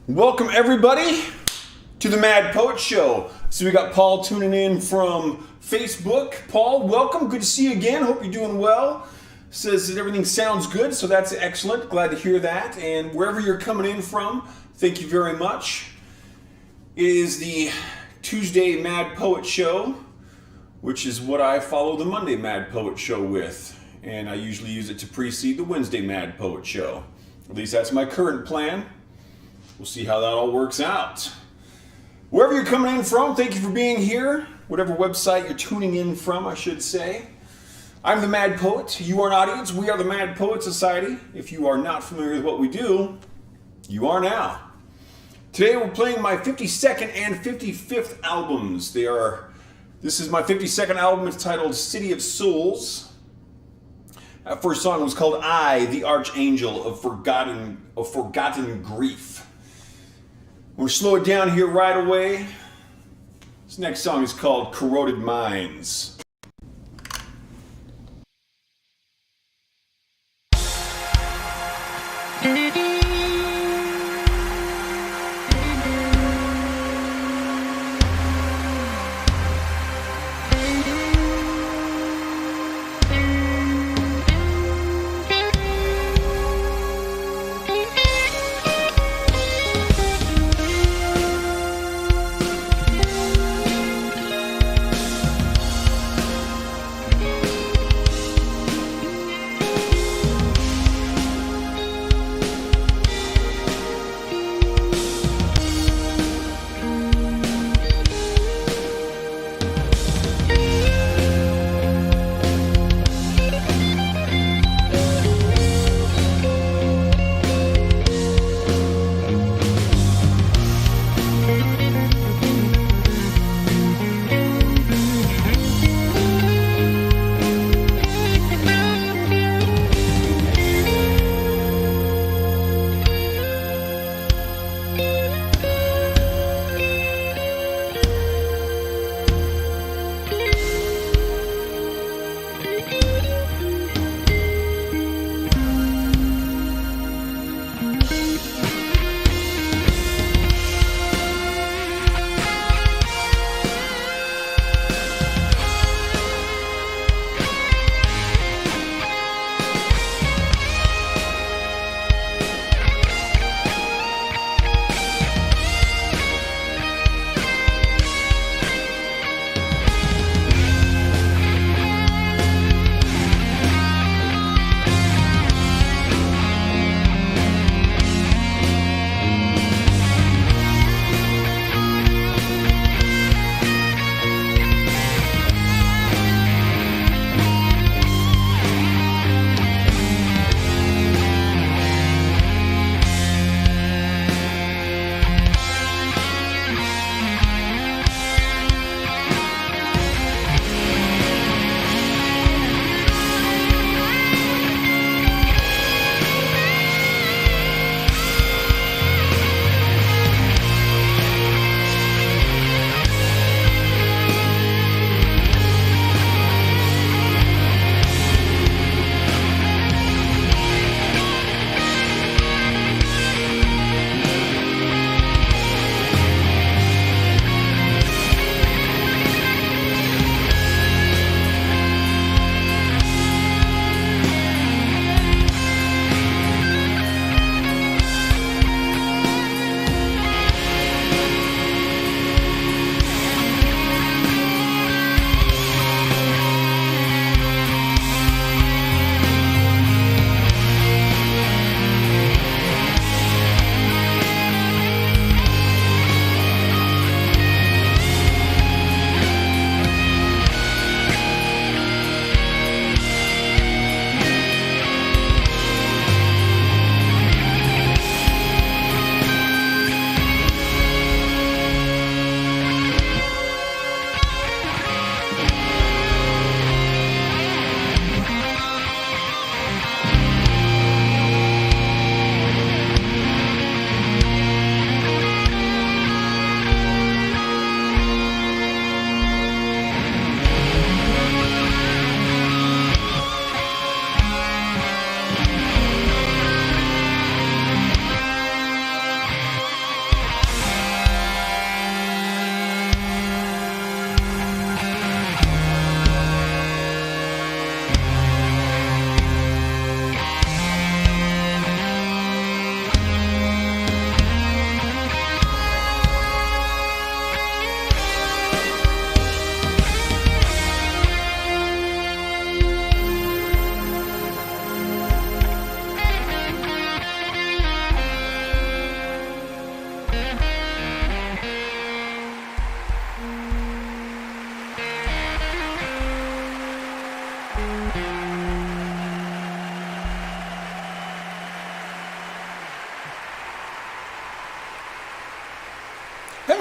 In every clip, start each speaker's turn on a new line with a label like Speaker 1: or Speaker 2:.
Speaker 1: Welcome everybody to the Mad Poet Show. So we got Paul tuning in from Facebook. Paul, welcome. Good to see you again. Hope you're doing well. Says that everything sounds good, so that's excellent. Glad to hear that. And wherever you're coming in from, thank you very much. It is the Tuesday Mad Poet Show, which is what I follow the Monday Mad Poet Show with. And I usually use it to precede the Wednesday Mad Poet Show. At least that's my current plan. We'll see how that all works out. Wherever you're coming in from, thank you for being here. Whatever website you're tuning in from, I should say. I'm the Mad Poet. You are an audience. We are the Mad Poet Society. If you are not familiar with what we do, you are now. Today we're playing my 52nd and 55th albums. This is my 52nd album. It's titled City of Souls. That first song was called I, the Archangel of Forgotten Grief. We're going to slow it down here right away. This next song is called Corroded Minds.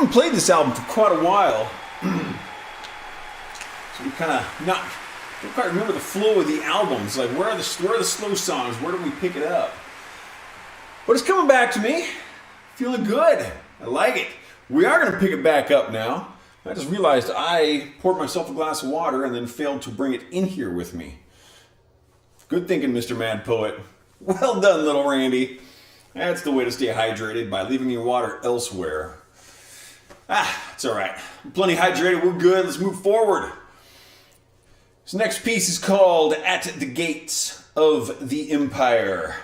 Speaker 1: haven't played this album for quite a while, so we kind of don't quite remember the flow of the albums. Like, where are the slow songs? Where do we pick it up? But it's coming back to me. Feeling good. I like it. We are going to pick it back up now. I just realized I poured myself a glass of water and then failed to bring it in here with me. Good thinking, Mr. Mad Poet. Well done, little Randy. That's the way to stay hydrated, by leaving your water elsewhere. It's all right. I'm plenty hydrated. We're good. Let's move forward. This next piece is called At the Gates of the Empire.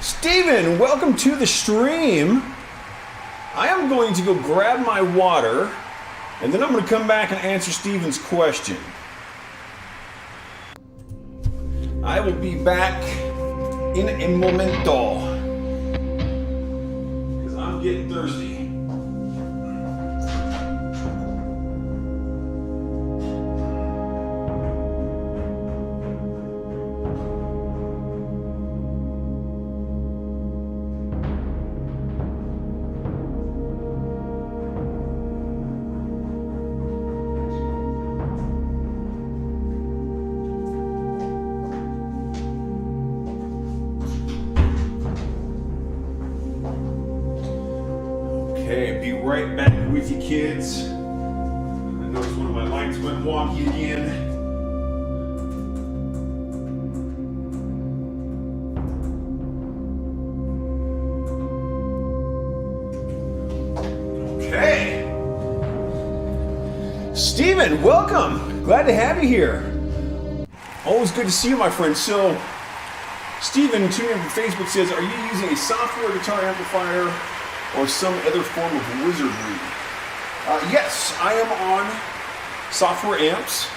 Speaker 1: Steven, welcome to the stream. I am going to go grab my water, and then I'm going to come back and answer Steven's question. I will be back in a momento, because I'm getting thirsty. Okay, be right back with you, kids. I noticed one of my lights went wonky again. Okay. Steven, welcome. Glad to have you here. Always good to see you, my friend. So, Steven, tuning in from Facebook, says, are you using a software guitar amplifier or some other form of wizardry? Yes, I am on software amps.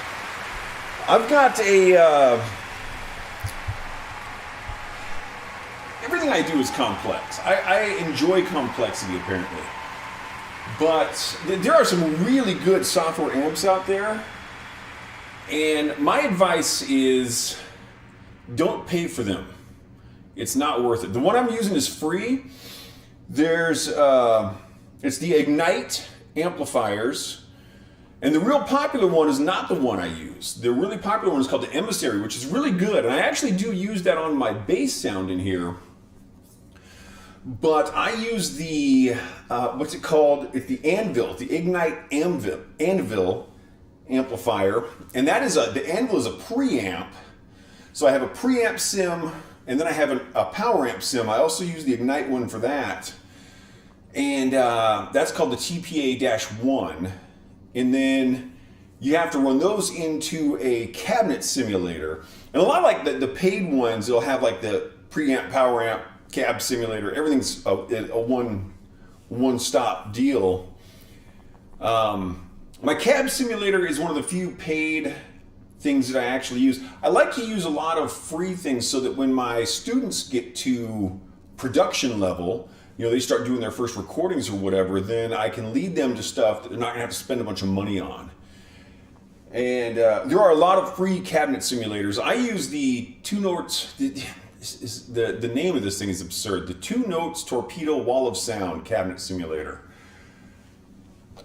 Speaker 1: I've got everything I do is complex. I enjoy complexity, apparently. But there are some really good software amps out there. And my advice is don't pay for them. It's not worth it. The one I'm using is free. There's it's the Ignite amplifiers, and the real popular one is not the one I use. The really popular one is called the Emissary, which is really good, and I actually do use that on my bass sound in here. But I use the what's it called? It's the Anvil, the Ignite Anvil amplifier, and that is the Anvil is a preamp. So I have a preamp sim, and then I have a power amp sim. I also use the Ignite one for that. And that's called the TPA-1. And then you have to run those into a cabinet simulator. And a lot of like the paid ones, they'll have like the preamp, power amp, cab simulator. Everything's a one-stop deal. My cab simulator is one of the few paid things that I actually use. I like to use a lot of free things so that when my students get to production level, you know, they start doing their first recordings or whatever, then I can lead them to stuff that they're not gonna have to spend a bunch of money on. And there are a lot of free cabinet simulators. I use the Two Notes, the name of this thing is absurd. The Two Notes Torpedo Wall of Sound cabinet simulator.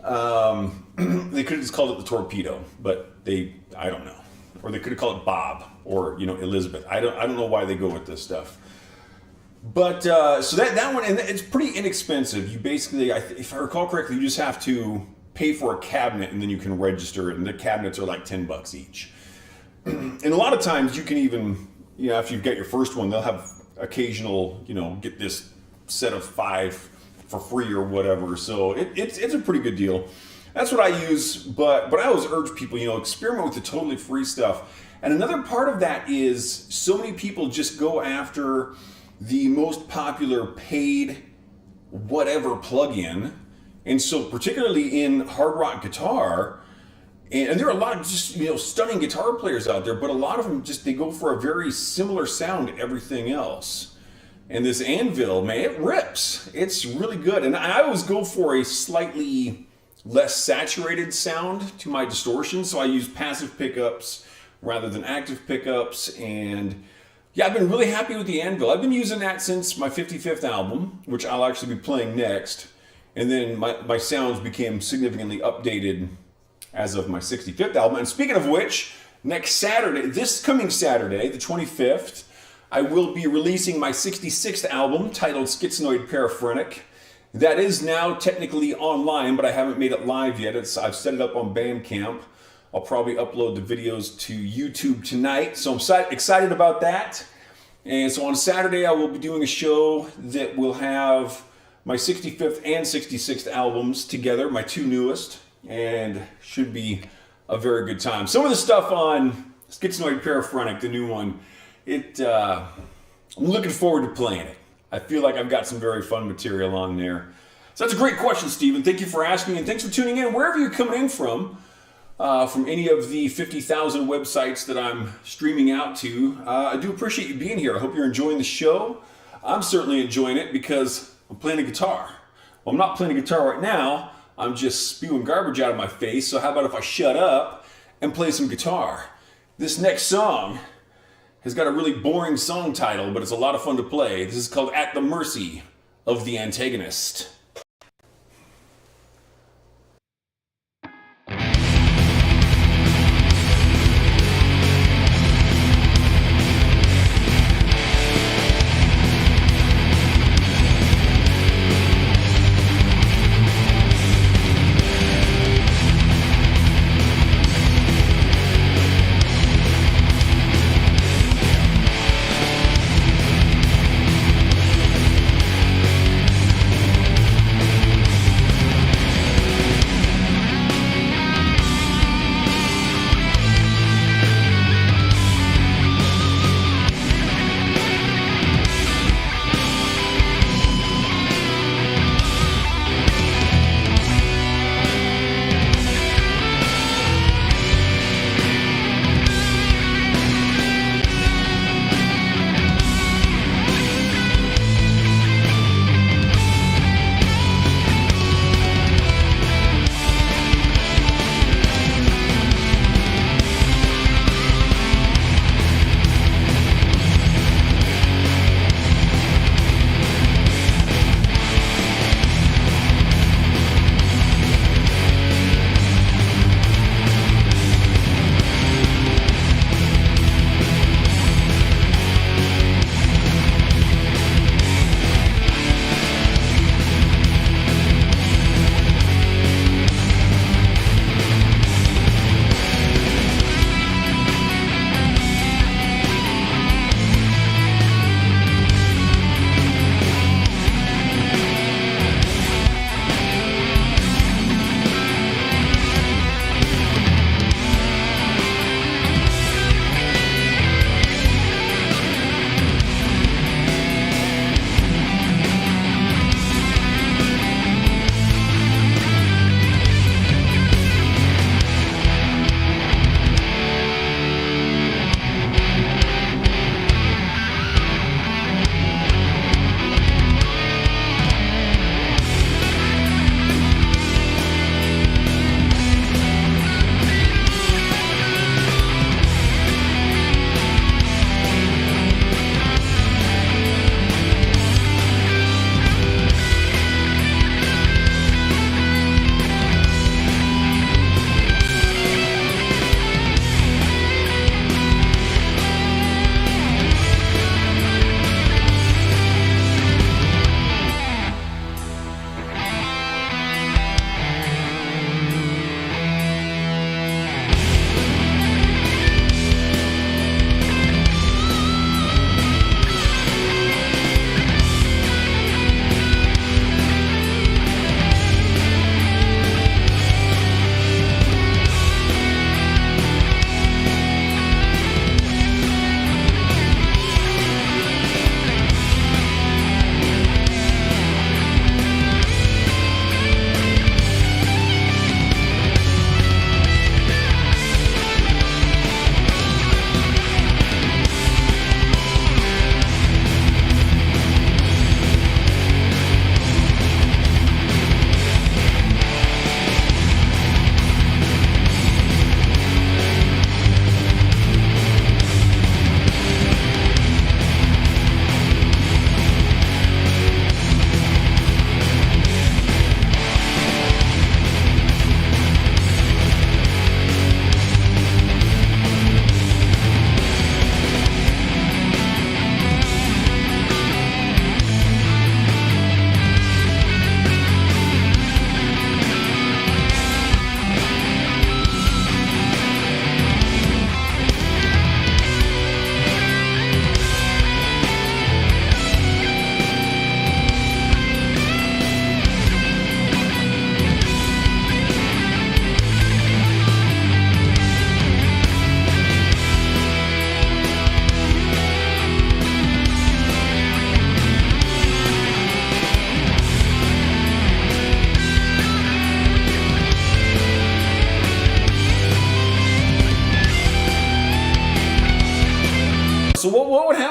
Speaker 1: They could have just called it the Torpedo, but I don't know. Or they could have called it Bob or, you know, Elizabeth. I don't know why they go with this stuff. But so that one, and it's pretty inexpensive. You basically, if I recall correctly, you just have to pay for a cabinet and then you can register it. And the cabinets are like $10 each. And a lot of times you can even, you know, after you've got your first one, they'll have occasional, you know, get this set of 5 for free or whatever. So it's a pretty good deal. That's what I use. But I always urge people, you know, experiment with the totally free stuff. And another part of that is so many people just go after the most popular paid whatever plugin. And so particularly in hard rock guitar, and there are a lot of just, you know, stunning guitar players out there, but a lot of them just, they go for a very similar sound to everything else. And this Anvil, man, it rips. It's really good. And I always go for a slightly less saturated sound to my distortion. So I use passive pickups rather than active pickups. And yeah, I've been really happy with the Anvil. I've been using that since my 55th album, which I'll actually be playing next. And then my sounds became significantly updated as of my 65th album. And speaking of which, next Saturday, this coming Saturday, the 25th, I will be releasing my 66th album titled Schizonoid Paraphrenic. That is now technically online, but I haven't made it live yet. I've set it up on Bandcamp. I'll probably upload the videos to YouTube tonight, so I'm excited about that. And so on Saturday, I will be doing a show that will have my 65th and 66th albums together, my 2 newest, and should be a very good time. Some of the stuff on Schizonoid Paraphrenic, the new one, I'm looking forward to playing it. I feel like I've got some very fun material on there. So that's a great question, Stephen. Thank you for asking, and thanks for tuning in. Wherever you're coming in from any of the 50,000 websites that I'm streaming out to, I do appreciate you being here. I hope you're enjoying the show. I'm certainly enjoying it because I'm playing a guitar. Well, I'm not playing a guitar right now. I'm just spewing garbage out of my face. So how about if I shut up and play some guitar? This next song has got a really boring song title, but it's a lot of fun to play. This is called At the Mercy of the Antagonist.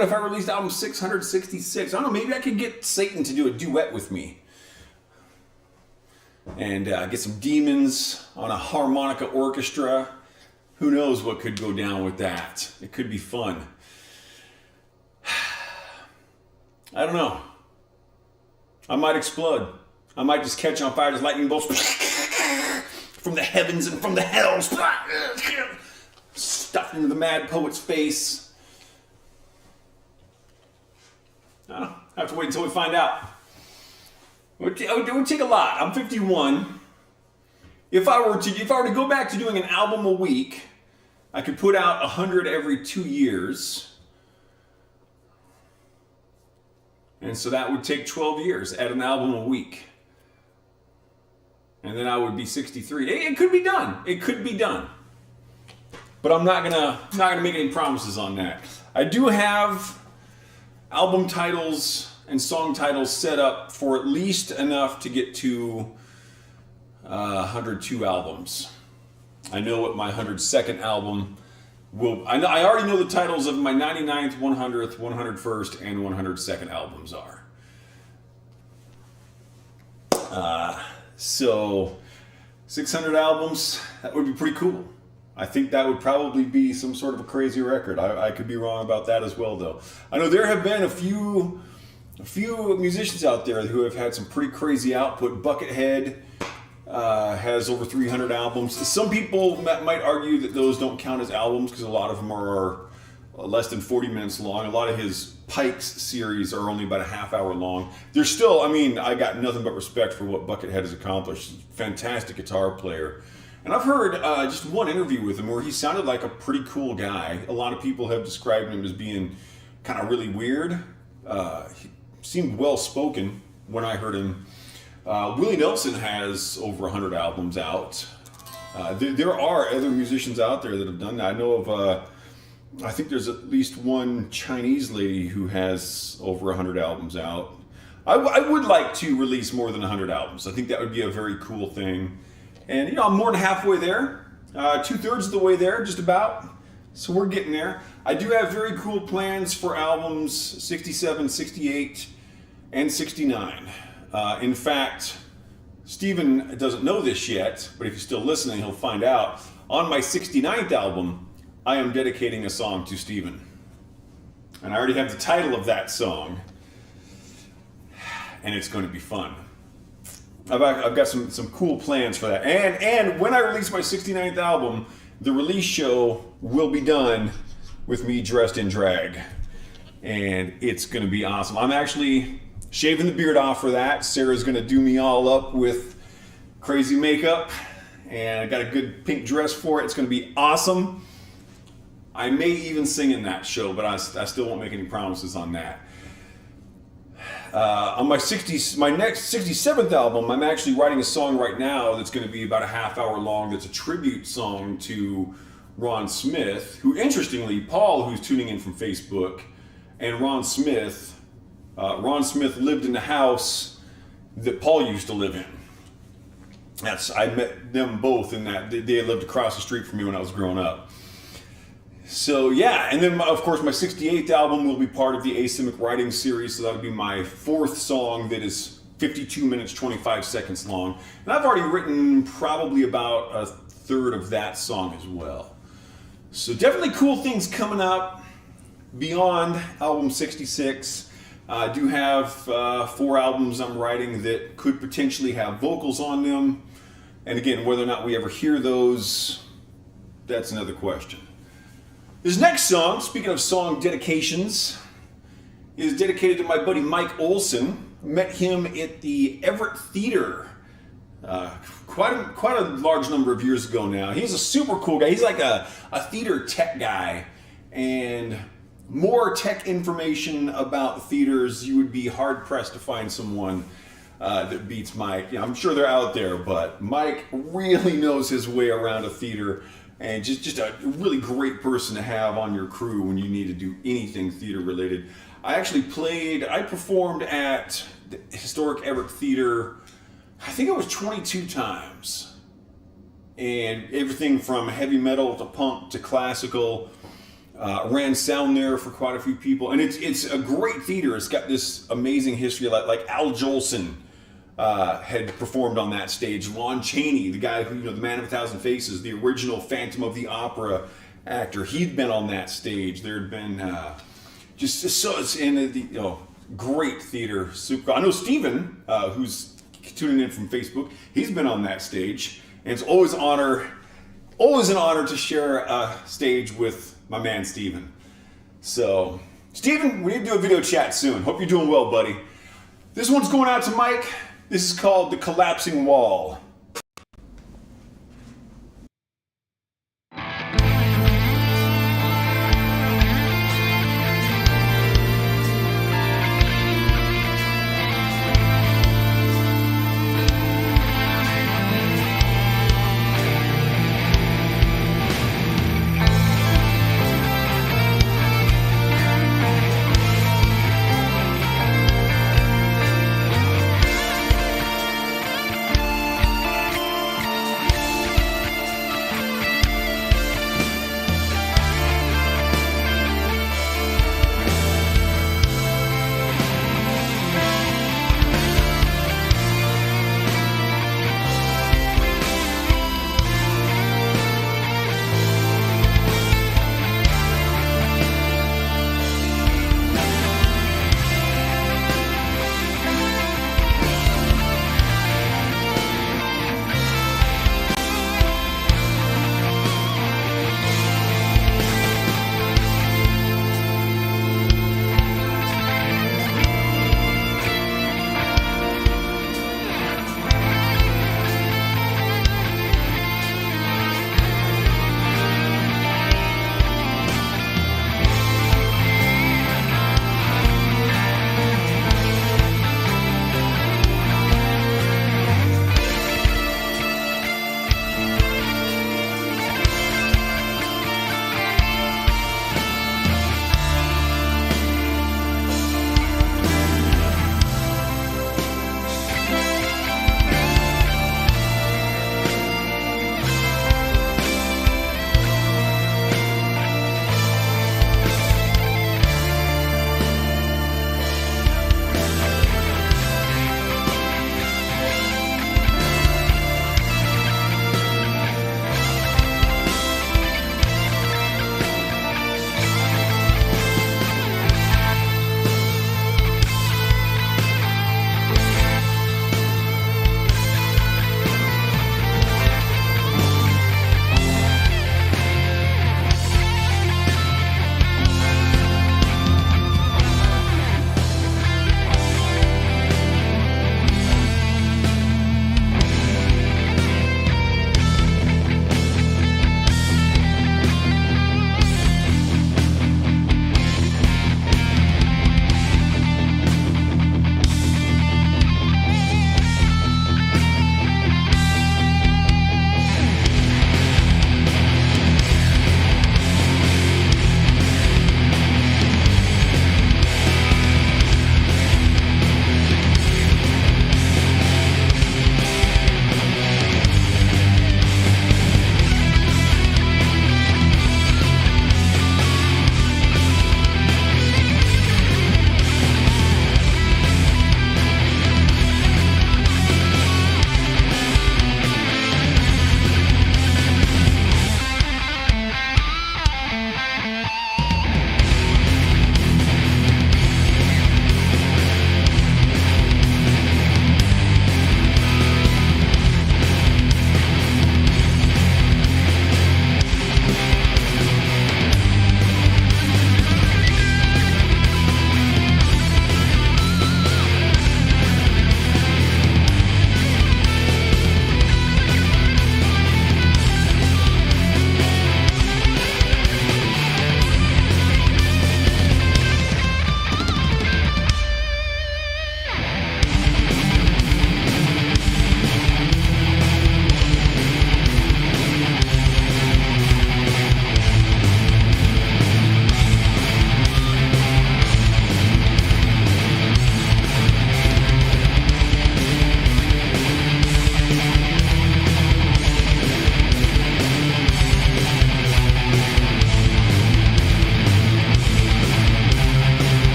Speaker 1: wondering if I released album 666. I don't know, maybe I could get Satan to do a duet with me. And get some demons on a harmonica orchestra. Who knows what could go down with that? It could be fun. I don't know. I might explode. I might just catch on fire as lightning bolts from the heavens and from the hells. Stuffed into the mad poet's face. I don't know. I have to wait until we find out. It would take a lot. I'm 51. If I were to go back to doing an album a week, I could put out 100 every 2 years. And so that would take 12 years at an album a week. And then I would be 63. It could be done. It could be done. But I'm not gonna make any promises on that. I do have album titles and song titles set up for at least enough to get to 102 albums. I know what my 102nd album will. I already know the titles of my 99th, 100th, 101st, and 102nd albums are. So 600 albums, that would be pretty cool. I think that would probably be some sort of a crazy record. I could be wrong about that as well, though. I know there have been a few musicians out there who have had some pretty crazy output. Buckethead has over 300 albums. Some people might argue that those don't count as albums because a lot of them are less than 40 minutes long. A lot of his Pikes series are only about a half hour long. There's still, I got nothing but respect for what Buckethead has accomplished. Fantastic guitar player. And I've heard just one interview with him where he sounded like a pretty cool guy. A lot of people have described him as being kind of really weird. He seemed well-spoken when I heard him. Willie Nelson has over 100 albums out. There are other musicians out there that have done that. I know of, I think there's at least one Chinese lady who has over 100 albums out. I would like to release more than 100 albums. I think that would be a very cool thing. And, I'm more than halfway there. 2/3 of the way there, just about. So we're getting there. I do have very cool plans for albums 67, 68, and 69. In fact, Steven doesn't know this yet, but if he's still listening, he'll find out. On my 69th album, I am dedicating a song to Steven. And I already have the title of that song. And it's going to be fun. I've got some cool plans for that. And when I release my 69th album, the release show will be done with me dressed in drag. And it's going to be awesome. I'm actually shaving the beard off for that. Sarah's going to do me all up with crazy makeup. And I got a good pink dress for it. It's going to be awesome. I may even sing in that show, but I still won't make any promises on that. On my next 67th album, I'm actually writing a song right now that's going to be about a half hour long. That's a tribute song to Ron Smith, who, interestingly, Paul, who's tuning in from Facebook, and Ron Smith lived in the house that Paul used to live in. I met them both in that. They lived across the street from me when I was growing up. So yeah, and then of course my 68th album will be part of the Asymmic Writing series, so that'll be my 4th song that is 52 minutes, 25 seconds long. And I've already written probably about a third of that song as well. So definitely cool things coming up beyond album 66. I do have 4 albums I'm writing that could potentially have vocals on them. And again, whether or not we ever hear those, that's another question. This next song, speaking of song dedications, is dedicated to my buddy Mike Olson. Met him at the Everett Theater quite a large number of years ago now. He's a super cool guy. He's like a theater tech guy. And more tech information about theaters, you would be hard-pressed to find someone that beats Mike. I'm sure they're out there, but Mike really knows his way around a theater. And just a really great person to have on your crew when you need to do anything theater related. I performed at the historic Everett Theater, I think it was 22 times. And everything from heavy metal to punk to classical. ran sound there for quite a few people, and it's a great theater. It's got this amazing history, like Al Jolson had performed on that stage. Lon Chaney, the guy who, the Man of a Thousand Faces, the original Phantom of the Opera actor, he'd been on that stage. There had been it's in the great theater. Super. I know Steven, who's tuning in from Facebook, he's been on that stage, and it's always an honor to share a stage with my man Steven. So, Steven, we need to do a video chat soon. Hope you're doing well, buddy. This one's going out to Mike. This is called The Collapsing Wall.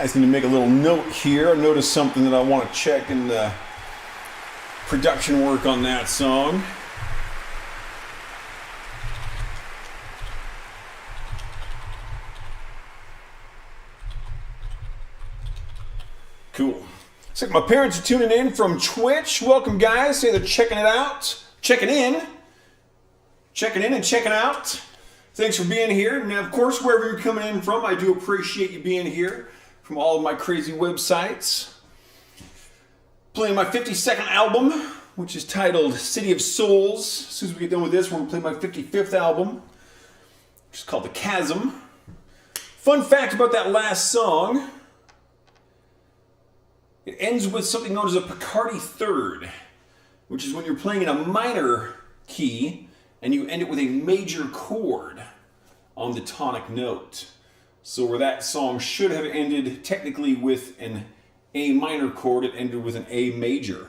Speaker 1: I just need to make a little note here. I noticed something that I want to check in the production work on that song. Cool. Looks like my parents are tuning in from Twitch. Welcome, guys. Say they're checking it out. Checking in and checking out. Thanks for being here. Now, of course, wherever you're coming in from, I do appreciate you being here from all of my crazy websites. Playing my 52nd album, which is titled City of Souls. As soon as we get done with this, we're going to play my 55th album, which is called The Chasm. Fun fact about that last song. It ends with something known as a Picardy third, which is when you're playing in a minor key and you end it with a major chord on the tonic note. So where that song should have ended technically with an A minor chord, it ended with an A major.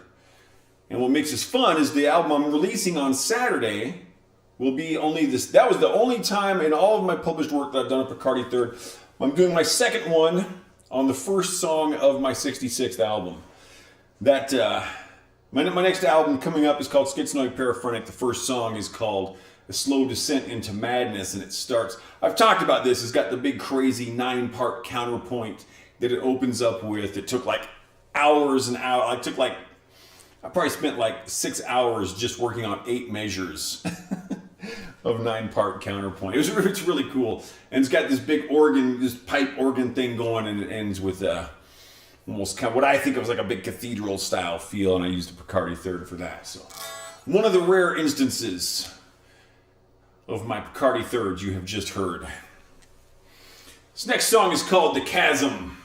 Speaker 1: And what makes this fun is the album I'm releasing on Saturday will be only this. That was the only time in all of my published work that I've done a Picardy third. I'm doing my second one on the first song of my 66th album. That my next album coming up is called Schizonoid Paraphrenic. The first song is called A Slow Descent into Madness, and it starts. I've talked about this. It's got the big crazy 9-part counterpoint that it opens up with. It took like hours and hours. I probably spent like 6 hours just working on 8 measures of 9-part counterpoint. It's really cool. And it's got this big organ, this pipe organ thing going, and it ends with almost kind of what I think of as like a big cathedral style feel, and I used a Picardy third for that. So one of the rare instances of my Picardy thirds you have just heard. This next song is called The Chasm.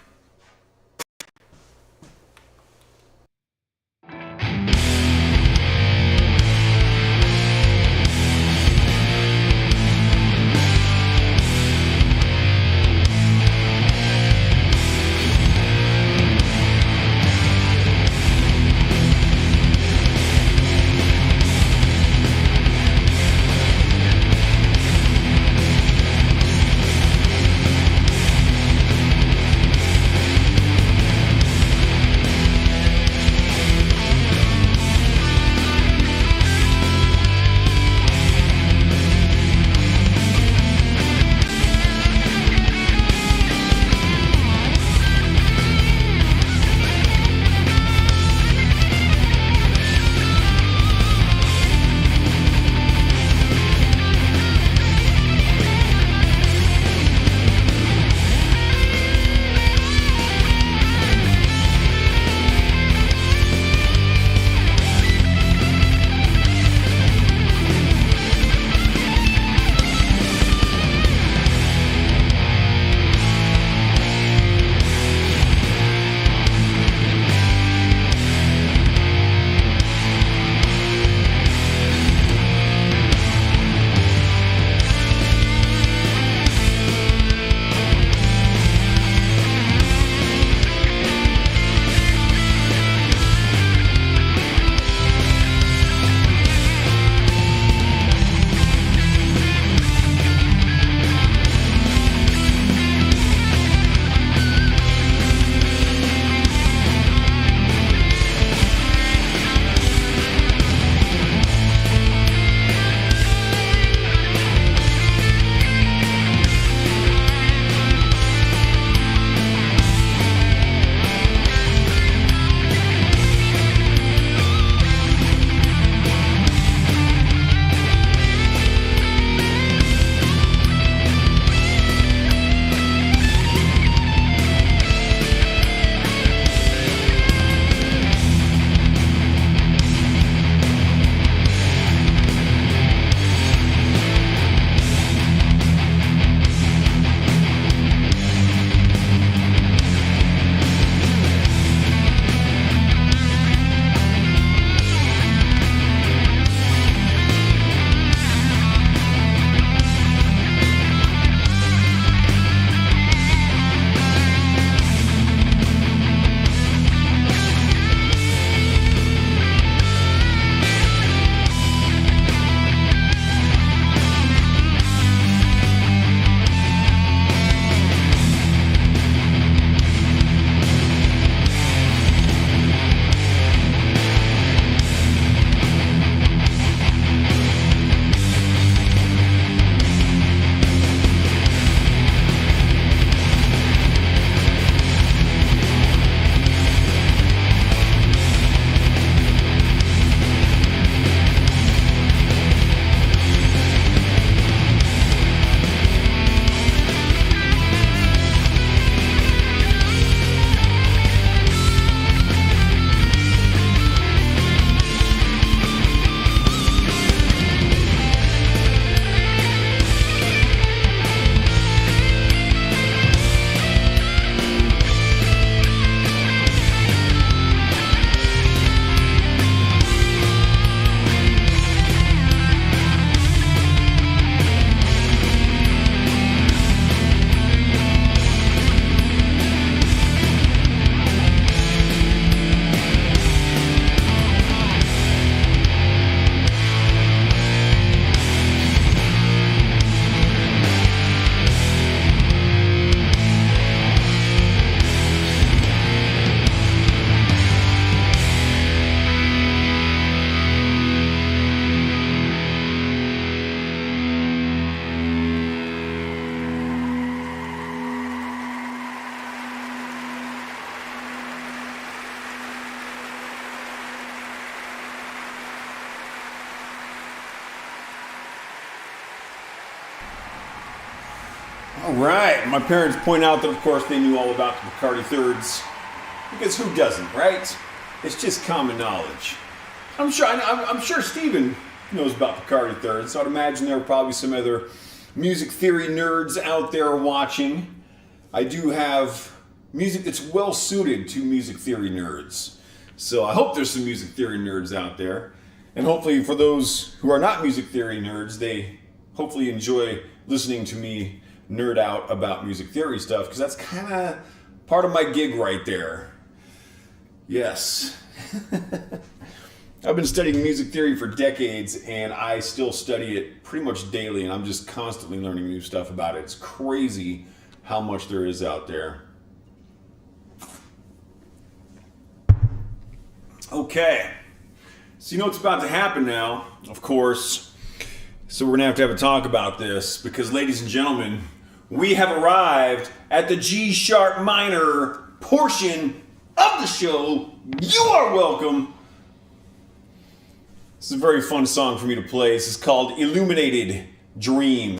Speaker 1: All right. My parents point out that, of course, they knew all about the Bacardi Thirds. Because who doesn't, right? It's just common knowledge. I'm sure Steven knows about Bacardi Thirds, so I'd imagine there are probably some other music theory nerds out there watching. I do have music that's well suited to music theory nerds. So I hope there's some music theory nerds out there. And hopefully for those who are not music theory nerds, they hopefully enjoy listening to me nerd out about music theory stuff, because that's kind of part of my gig right there. Yes. I've been studying music theory for decades, and I still study it pretty much daily, and I'm just constantly learning new stuff about it. It's crazy how much there is out there. Okay. So you know what's about to happen now, of course. So we're going to have a talk about this, because, ladies and gentlemen, we have arrived at the G sharp minor portion of the show. You are welcome. This is a very fun song for me to play. This is called Illuminated Dreams.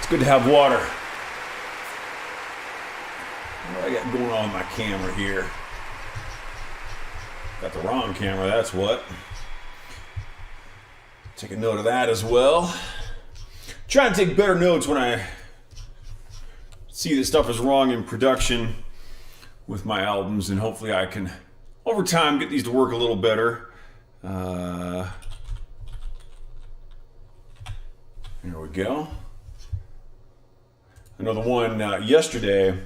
Speaker 1: It's good to have water. What do I got going on with my camera here? Got the wrong camera, that's what. Take a note of that as well. Trying to take better notes when I see that stuff is wrong in production with my albums, and hopefully I can, over time, get these to work a little better. Here we go. I know the one yesterday,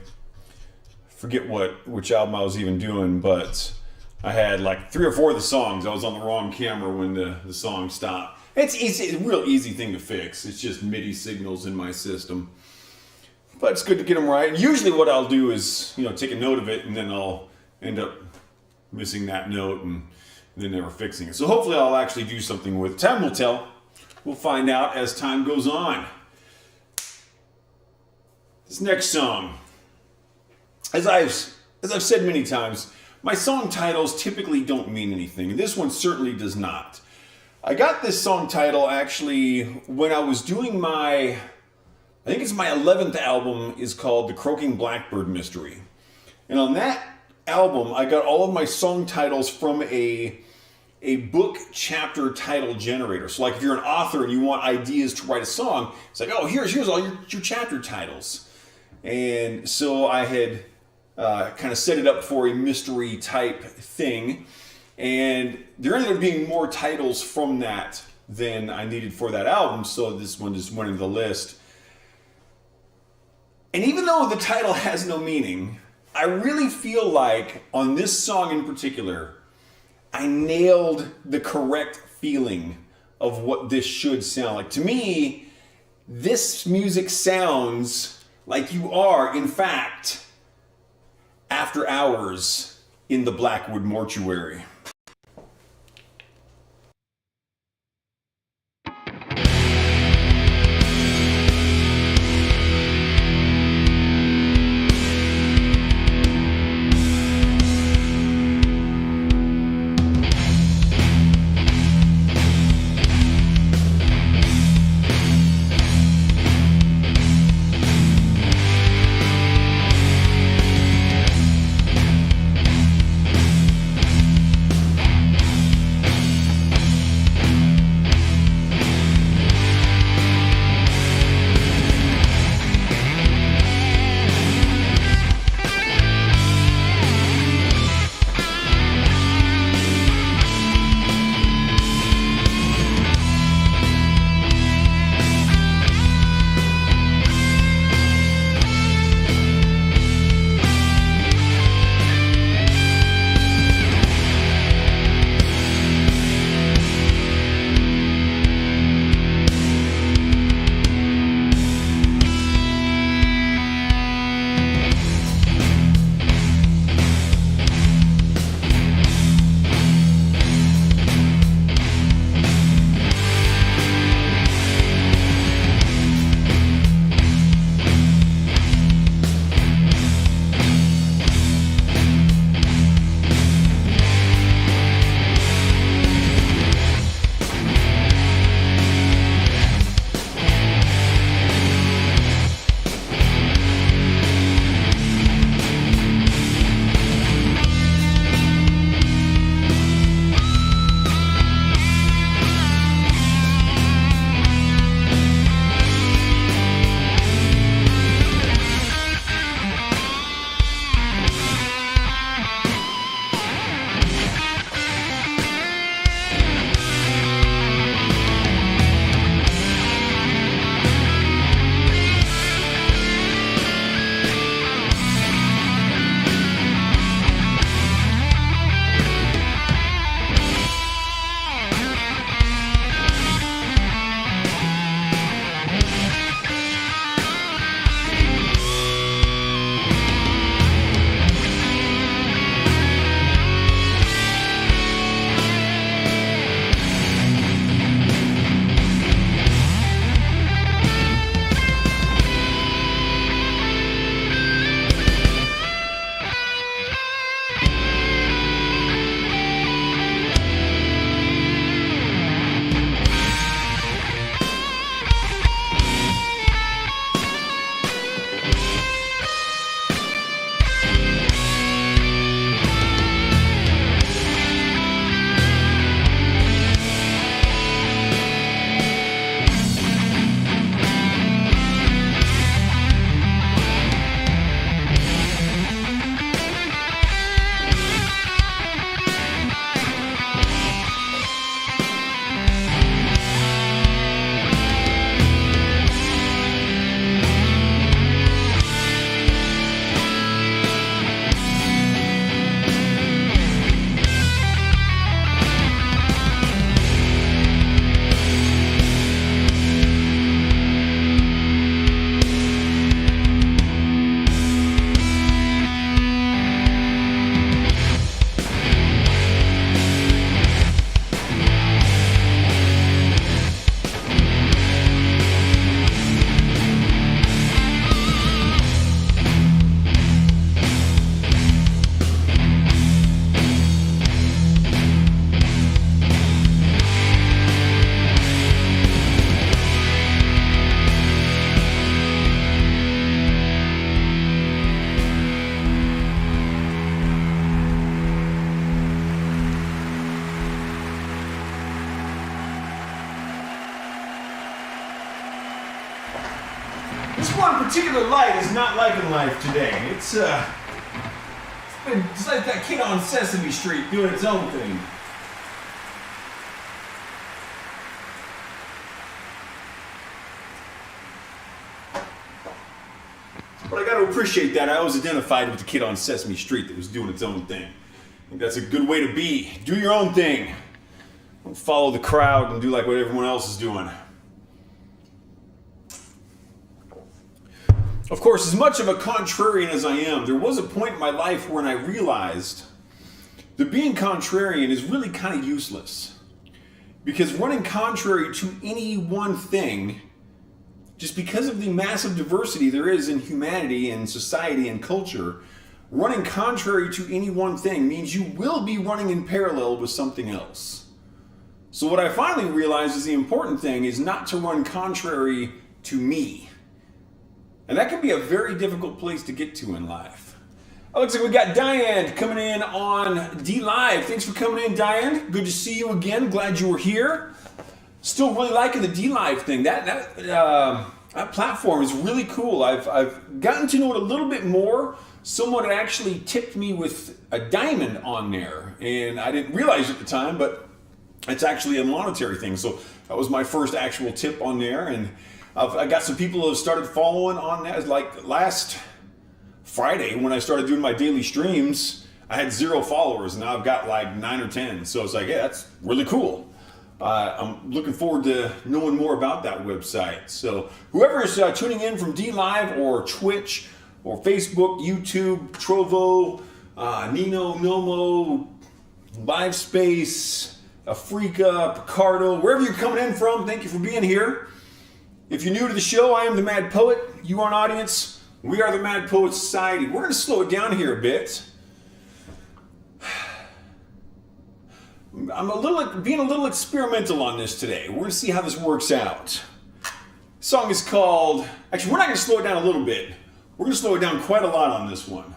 Speaker 1: forget which album I was even doing, but I had like 3 or 4 of the songs. I was on the wrong camera when the song stopped. It's easy, it's a real easy thing to fix. It's just MIDI signals in my system. But it's good to get them right. And usually what I'll do is, take a note of it, and then I'll end up missing that note and then never fixing it. So hopefully I'll actually do something with it. Time will tell. We'll find out as time goes on. This next song, as I've said many times, my song titles typically don't mean anything. And this one certainly does not. I got this song title actually when I was doing I think it's my 11th album, is called The Croaking Blackbird Mystery. And on that album, I got all of my song titles from a book chapter title generator. So like if you're an author and you want ideas to write a song, it's like, oh, here's all your chapter titles. And so I had kind of set it up for a mystery type thing. And there ended up being more titles from that than I needed for that album. So this one just went into the list. And even though the title has no meaning, I really feel like on this song in particular, I nailed the correct feeling of what this should sound like. To me, this music sounds like you are, in fact, after hours in the Blackwood mortuary. This one particular light is not liking life today. It's like that kid on Sesame Street doing its own thing. But I got to appreciate that. I always identified with the kid on Sesame Street that was doing its own thing. I think that's a good way to be. Do your own thing. Don't follow the crowd and do like what everyone else is doing. Of course, as much of a contrarian as I am, there was a point in my life when I realized that being contrarian is really kind of useless. Because running contrary to any one thing, just because of the massive diversity there is in humanity and society and culture, running contrary to any one thing means you will be running in parallel with something else. So what I finally realized is the important thing is not to run contrary to me. And that can be a very difficult place to get to in life. Oh, looks like we got Diane coming in on D Live. Thanks for coming in, Diane. Good to see you again. Glad you were here. Still really liking the D Live thing. That platform is really cool. I've gotten to know it a little bit more. Someone had actually tipped me with a diamond on there, and I didn't realize at the time, but it's actually a monetary thing. So that was my first actual tip on there, and I got some people who have started following on that. Like last Friday when I started doing my daily streams, I had 0 followers, and now I've got like 9 or 10. So it's like, yeah, that's really cool. I'm looking forward to knowing more about that website. So whoever is tuning in from D Live or Twitch or Facebook, YouTube, Trovo, Nino, Nomo, LiveSpace, Africa, Picardo, wherever you're coming in from, thank you for being here. If you're new to the show, I am the Mad Poet. You are an audience. We are the Mad Poet Society. We're going to slow it down here a bit. I'm being a little experimental on this today. We're going to see how this works out. The song is called... Actually, we're not going to slow it down a little bit. We're going to slow it down quite a lot on this one.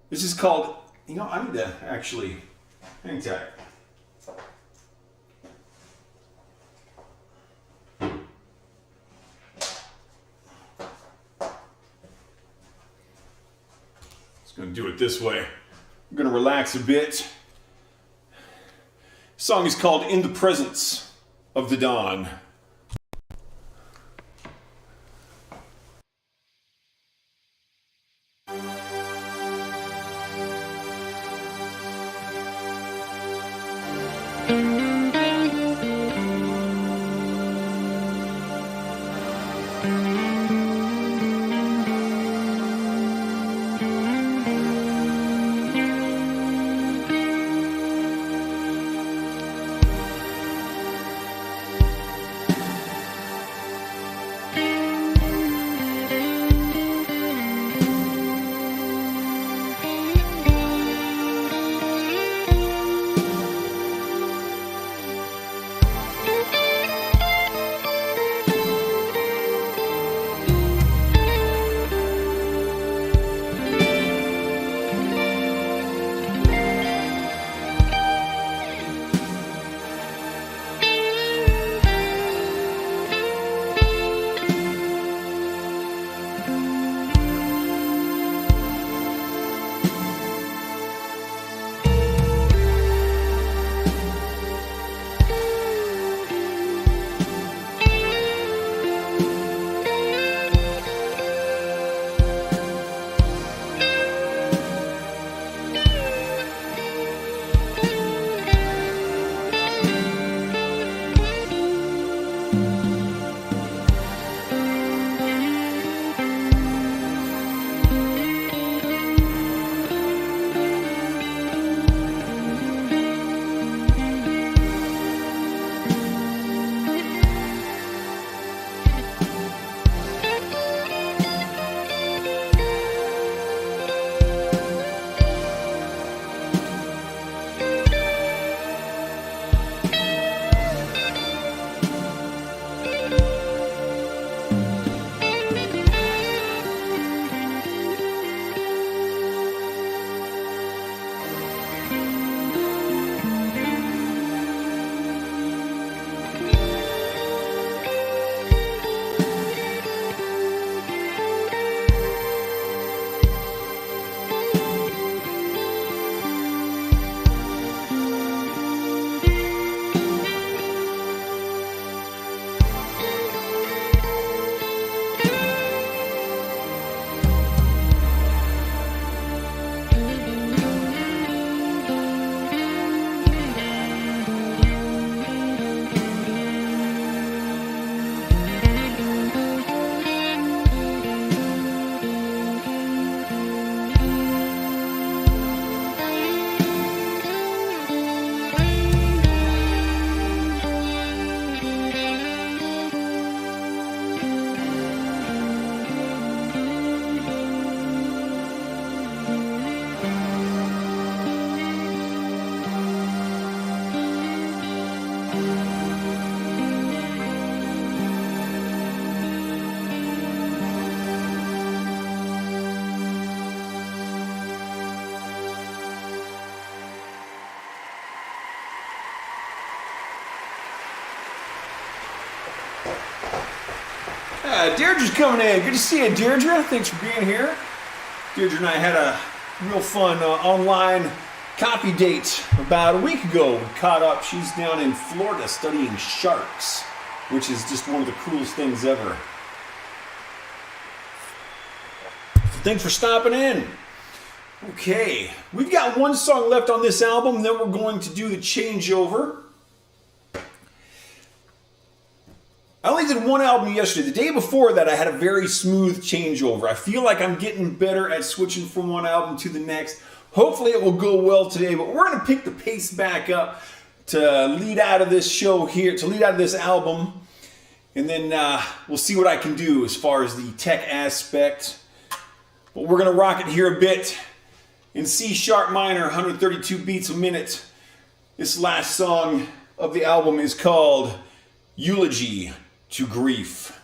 Speaker 1: This is called... I need to actually... Hang tight. Just going to do it this way. I'm going to relax a bit. The song is called In the Presence of the Dawn. Yeah, Deirdre's coming in. Good to see you, Deirdre. Thanks for being here. Deirdre and I had a real fun online coffee date about a week ago. We caught up. She's down in Florida studying sharks, which is just one of the coolest things ever. Thanks for stopping in. Okay, we've got one song left on this album, then we're going to do the changeover. I only did one album yesterday. The day before that, I had a very smooth changeover. I feel like I'm getting better at switching from one album to the next. Hopefully it will go well today, but we're going to pick the pace back up to lead out of this show here, to lead out of this album, and then we'll see what I can do as far as the tech aspect. But we're going to rock it here a bit in C sharp minor, 132 beats a minute. This last song of the album is called Eulogy to Grief.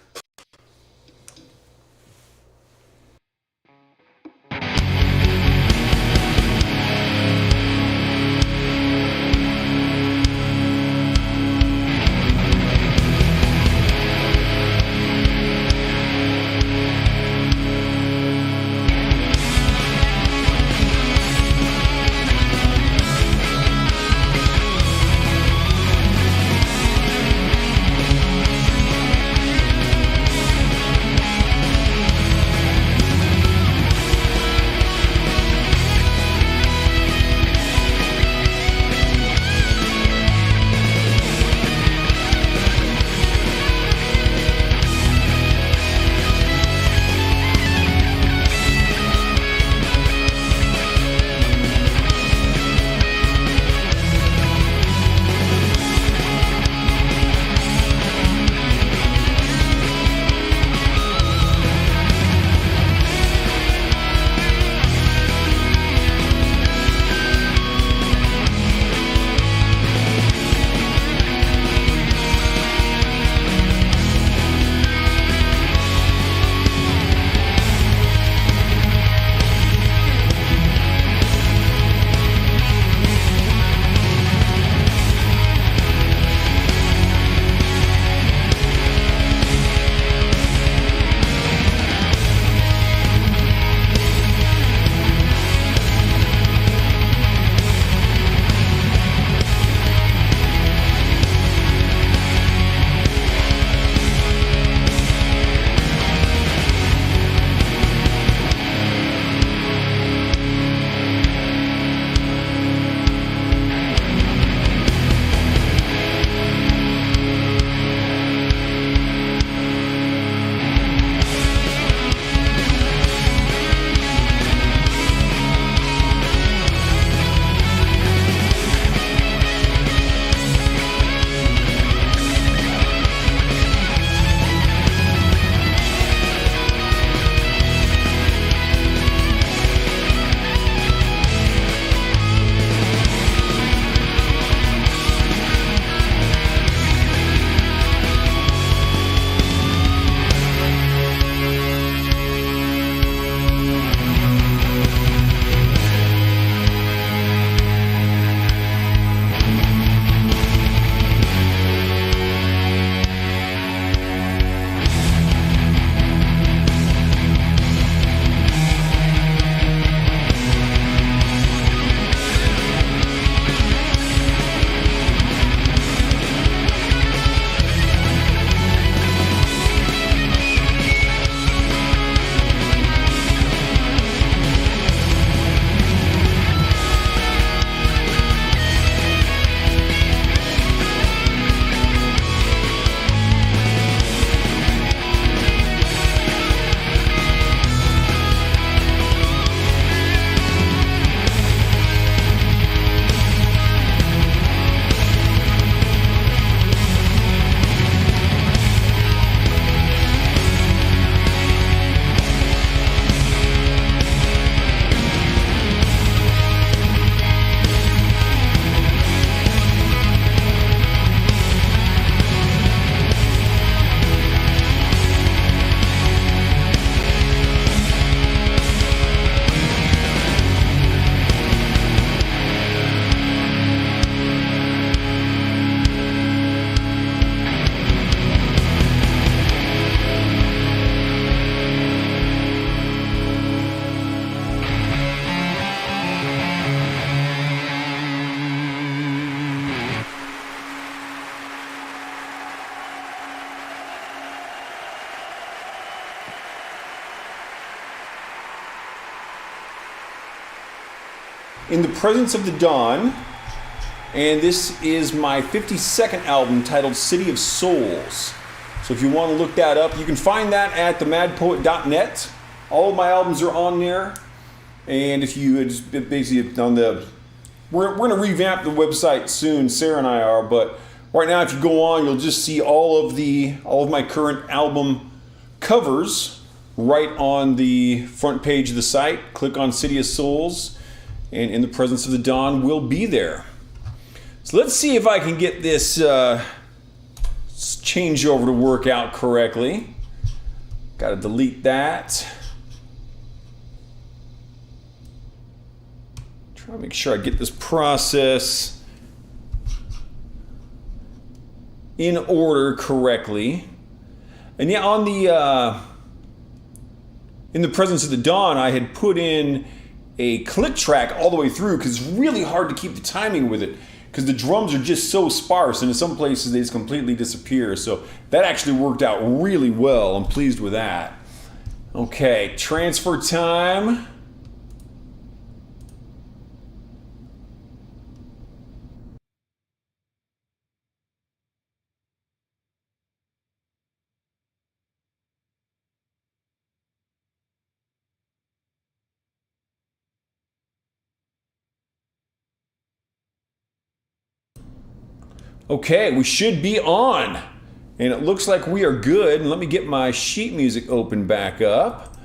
Speaker 1: In the Presence of the Dawn, and this is my 52nd album titled City of Souls. So if you want to look that up, you can find that at themadpoet.net. All of my albums are on there. And if you just basically on the, we're going to revamp the website soon, Sarah and I are, but right now if you go on, you'll just see all of my current album covers right on the front page of the site. Click on City of Souls, and In the Presence of the Dawn will be there. So let's see if I can get this changeover to work out correctly. Got to delete that. Try to make sure I get this process in order correctly. And yeah, on the In the Presence of the Dawn, I had put in a click track all the way through because it's really hard to keep the timing with it because the drums are just so sparse, and in some places they just completely disappear. So that actually worked out really well. I'm pleased with that. Okay, transfer time. Okay, we should be on. And it looks like we are good. And let me get my sheet music open back up.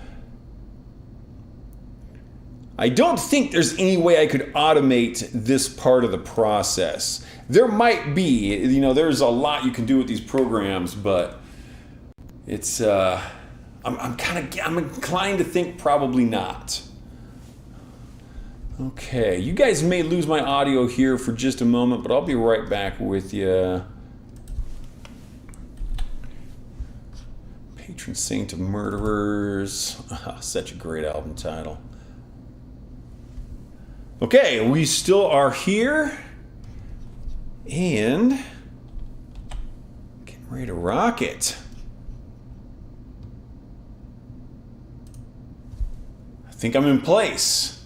Speaker 1: I don't think there's any way I could automate this part of the process. There might be, there's a lot you can do with these programs, but it's, I'm inclined to think probably not. Okay, you guys may lose my audio here for just a moment, but I'll be right back with you. Patron Saint of Murderers. Such a great album title. Okay, we still are here. And getting ready to rock it. I think I'm in place.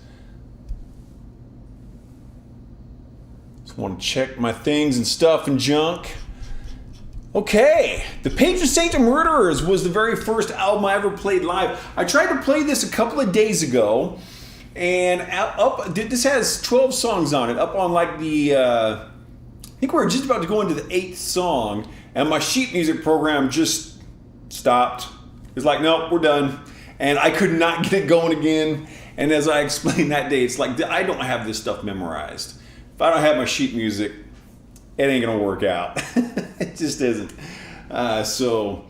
Speaker 1: Want to check my things and stuff and junk. Okay, The Patron Saint of Murderers was the very first album I ever played live. I tried to play this a couple of days ago, and this has 12 songs on it. Up on like the, I think we're just about to go into the 8th song, and my sheet music program just stopped. It's like, nope, we're done. And I could not get it going again. And as I explained that day, it's like, I don't have this stuff memorized. If I don't have my sheet music, it ain't gonna work out. It just isn't. So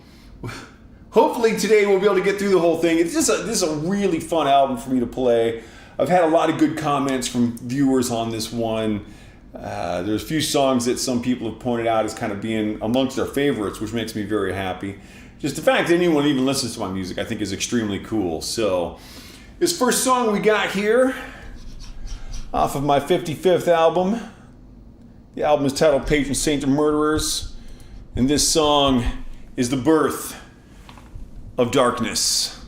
Speaker 1: hopefully today we'll be able to get through the whole thing. This is a really fun album for me to play. I've had a lot of good comments from viewers on this one. There's a few songs that some people have pointed out as kind of being amongst their favorites, which makes me very happy. Just the fact that anyone even listens to my music, I think is extremely cool. So this first song we got here, off of my 55th album. The album is titled Patron Saint of Murderers, and this song is The Birth of Darkness.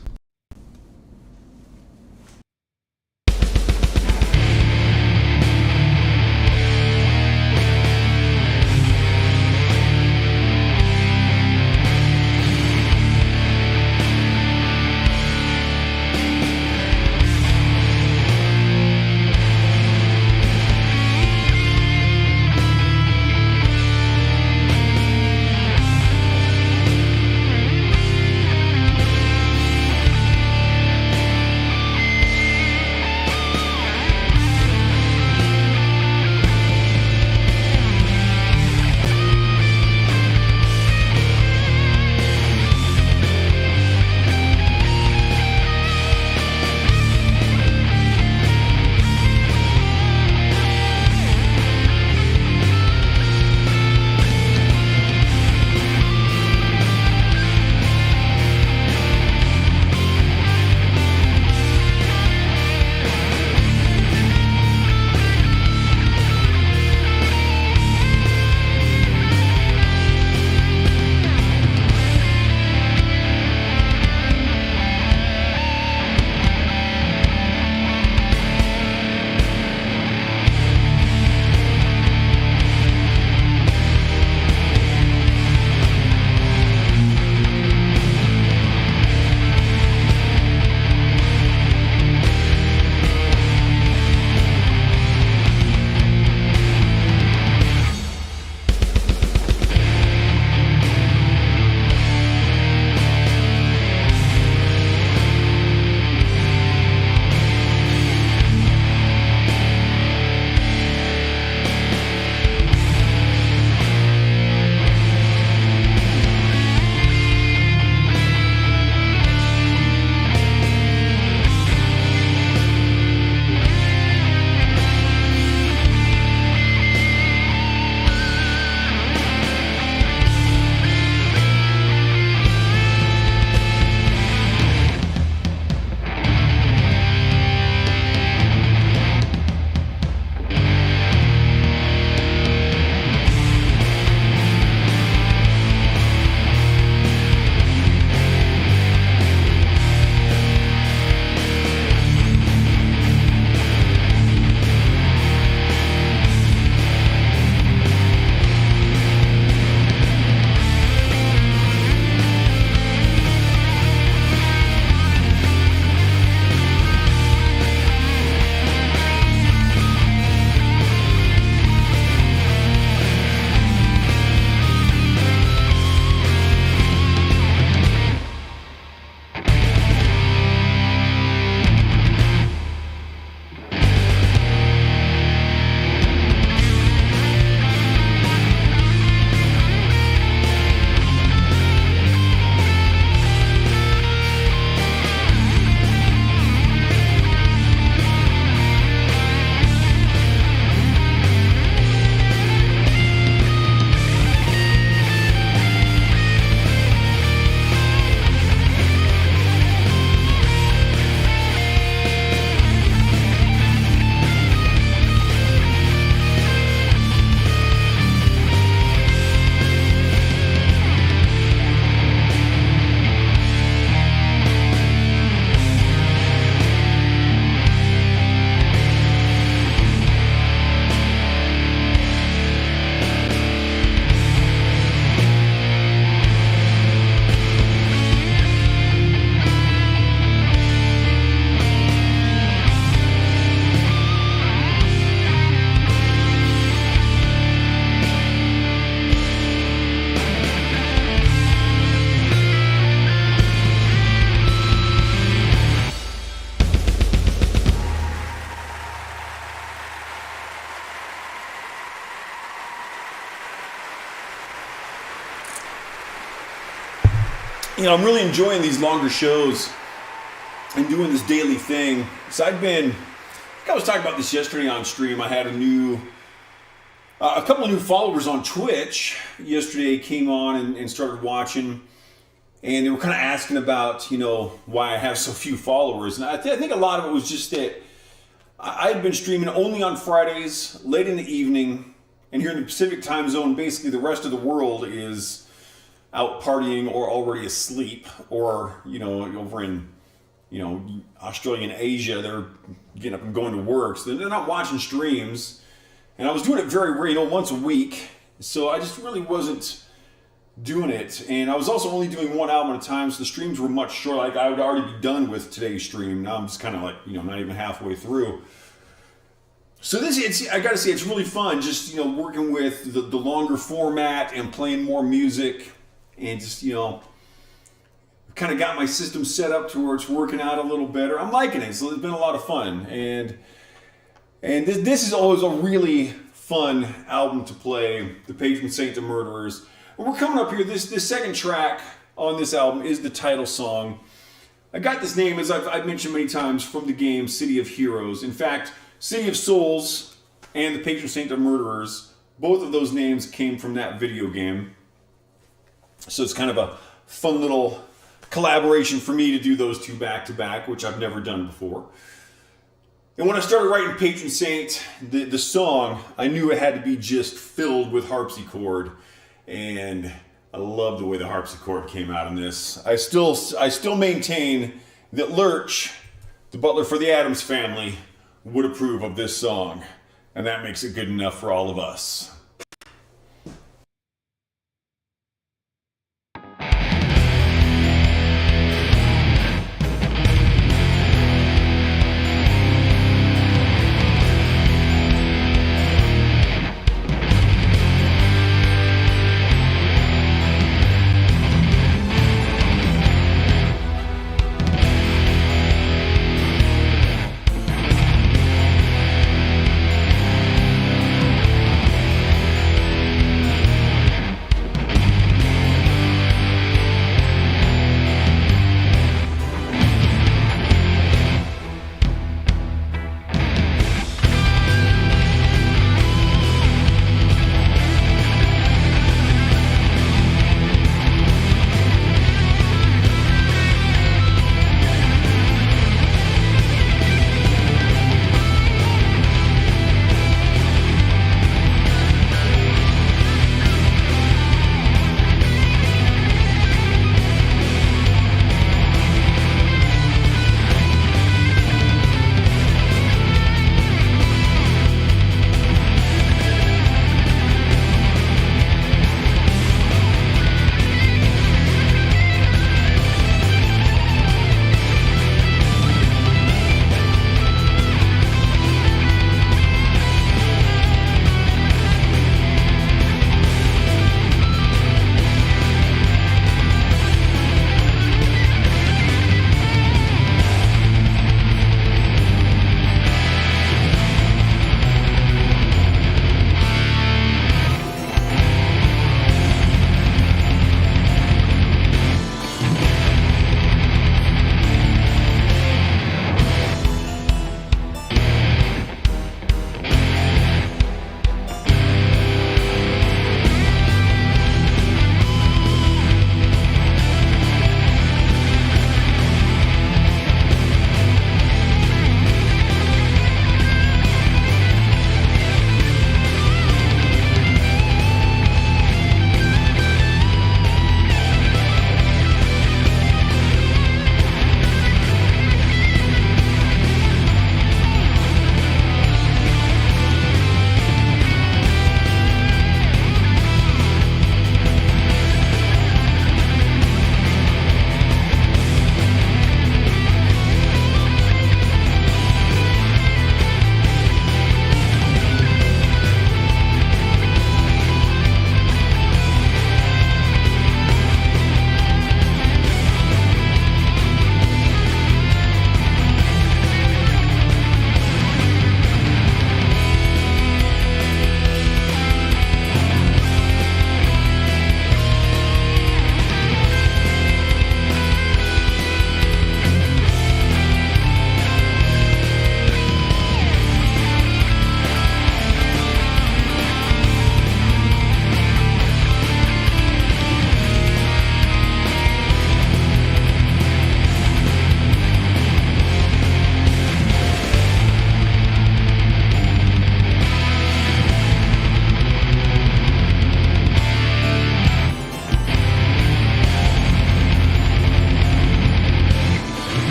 Speaker 1: I'm really enjoying these longer shows and doing this daily thing. So I was talking about this yesterday on stream. I had a couple of new followers on Twitch yesterday came on and started watching, and they were kind of asking about, why I have so few followers. And I think a lot of it was just that I had been streaming only on Fridays, late in the evening, and here in the Pacific time zone, basically the rest of the world is out partying or already asleep, or, over in, Australia and Asia, they're getting up and going to work, so they're not watching streams. And I was doing it very rare, once a week, so I just really wasn't doing it. And I was also only doing one album at a time, so the streams were much shorter. Like, I would already be done with today's stream. Now I'm just kind of like, not even halfway through. So I gotta say, it's really fun just, working with the longer format and playing more music, and just, kind of got my system set up to where it's working out a little better. I'm liking it, so it's been a lot of fun. And this is always a really fun album to play, The Patron Saint of Murderers. And we're coming up here, this second track on this album is the title song. I got this name, as I've mentioned many times, from the game City of Heroes. In fact, City of Souls and The Patron Saint of Murderers, both of those names came from that video game. So it's kind of a fun little collaboration for me to do those two back to back, which I've never done before. And when I started writing Patron Saint, the song, I knew it had to be just filled with harpsichord. And I love the way the harpsichord came out in this. I still maintain that Lurch, the butler for the Addams Family, would approve of this song. And that makes it good enough for all of us.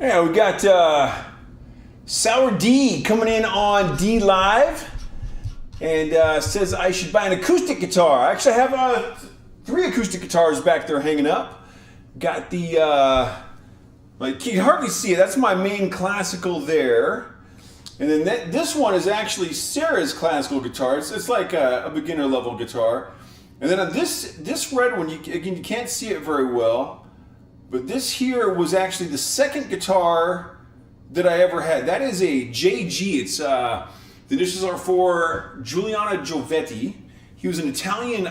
Speaker 1: Yeah, we got Sour D coming in on D Live, and says I should buy an acoustic guitar. I actually have 3 acoustic guitars back there hanging up. Got the, you can hardly see it, that's my main classical there. And then this one is actually Sarah's classical guitar. It's like a beginner level guitar. And then on this red one, you can't see it very well, but this here was actually the second guitar that I ever had. That is a JG. It's the initials are for Giuliano Giovetti. He was an Italian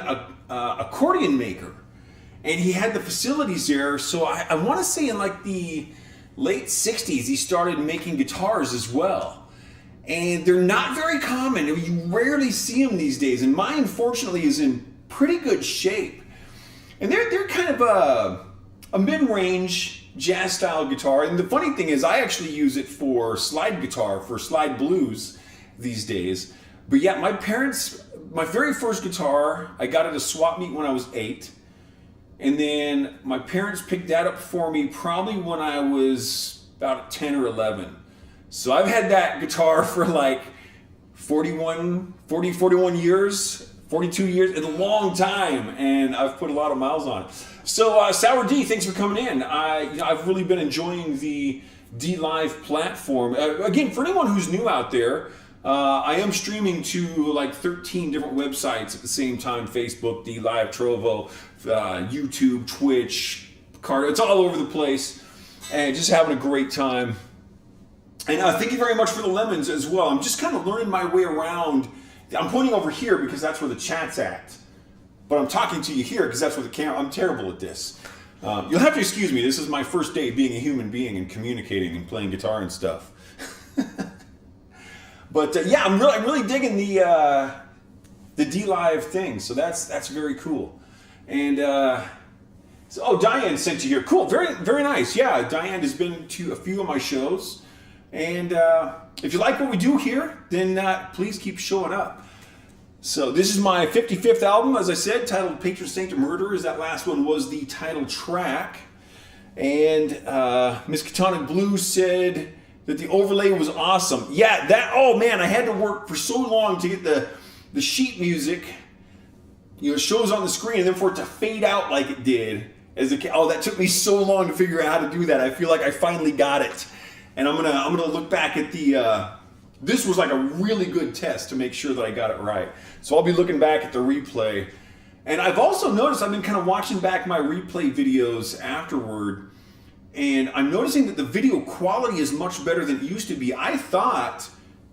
Speaker 1: accordion maker, and he had the facilities there. So I want to say in like the late 60s, he started making guitars as well. And they're not very common. You rarely see them these days. And mine, fortunately, is in pretty good shape. And they're kind of a mid-range jazz-style guitar. And the funny thing is, I actually use it for slide guitar, for slide blues these days. But yeah, my very first guitar, I got at a swap meet when I was 8. And then my parents picked that up for me probably when I was about 10 or 11. So I've had that guitar for like 41 years, 42 years, it's a long time, and I've put a lot of miles on it. So Sour D, thanks for coming in. I've really been enjoying the D Live platform. Again, for anyone who's new out there, I am streaming to like 13 different websites at the same time: Facebook, D Live, Trovo, YouTube, Twitch, Cardo. It's all over the place, and just having a great time. And thank you very much for the lemons as well. I'm just kind of learning my way around. I'm pointing over here because that's where the chat's at. But I'm talking to you here because that's where the camera, I'm terrible at this. You'll have to excuse me. This is my first day being a human being and communicating and playing guitar and stuff. But yeah, I'm really digging the D Live thing. So that's very cool. And Diane sent you here. Cool, very, very nice. Yeah, Diane has been to a few of my shows. And if you like what we do here, then please keep showing up. So this is my 55th album, as I said, titled Patron Saint of Murderers. That last one was the title track. And Miss Catonic Blue said that the overlay was awesome. Yeah, oh man, I had to work for so long to get the sheet music, it shows on the screen, and then for it to fade out like it did. That took me so long to figure out how to do that. I feel like I finally got it. And I'm gonna look back at this was like a really good test to make sure that I got it right. So I'll be looking back at the replay. And I've also noticed, I've been kind of watching back my replay videos afterward, and I'm noticing that the video quality is much better than it used to be. I thought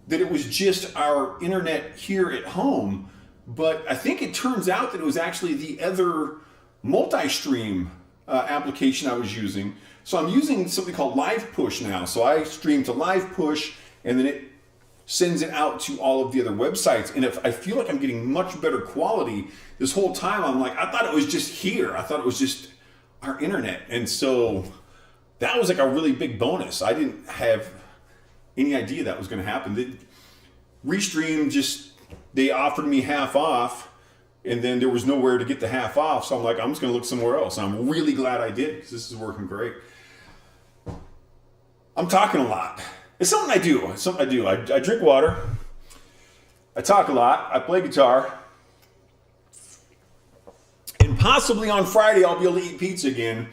Speaker 1: that it was just our internet here at home, but I think it turns out that it was actually the other multi-stream application I was using. So I'm using something called Live Push now. So I stream to Live Push, and then it sends it out to all of the other websites. And if I feel like I'm getting much better quality, this whole time I'm like, I thought it was just here. I thought it was just our internet. And so that was like a really big bonus. I didn't have any idea that was going to happen. Restream they offered me half off, and then there was nowhere to get the half off. So I'm like, I'm just going to look somewhere else. And I'm really glad I did, because this is working great. I'm talking a lot. It's something I do. I drink water. I talk a lot. I play guitar. And possibly on Friday, I'll be able to eat pizza again.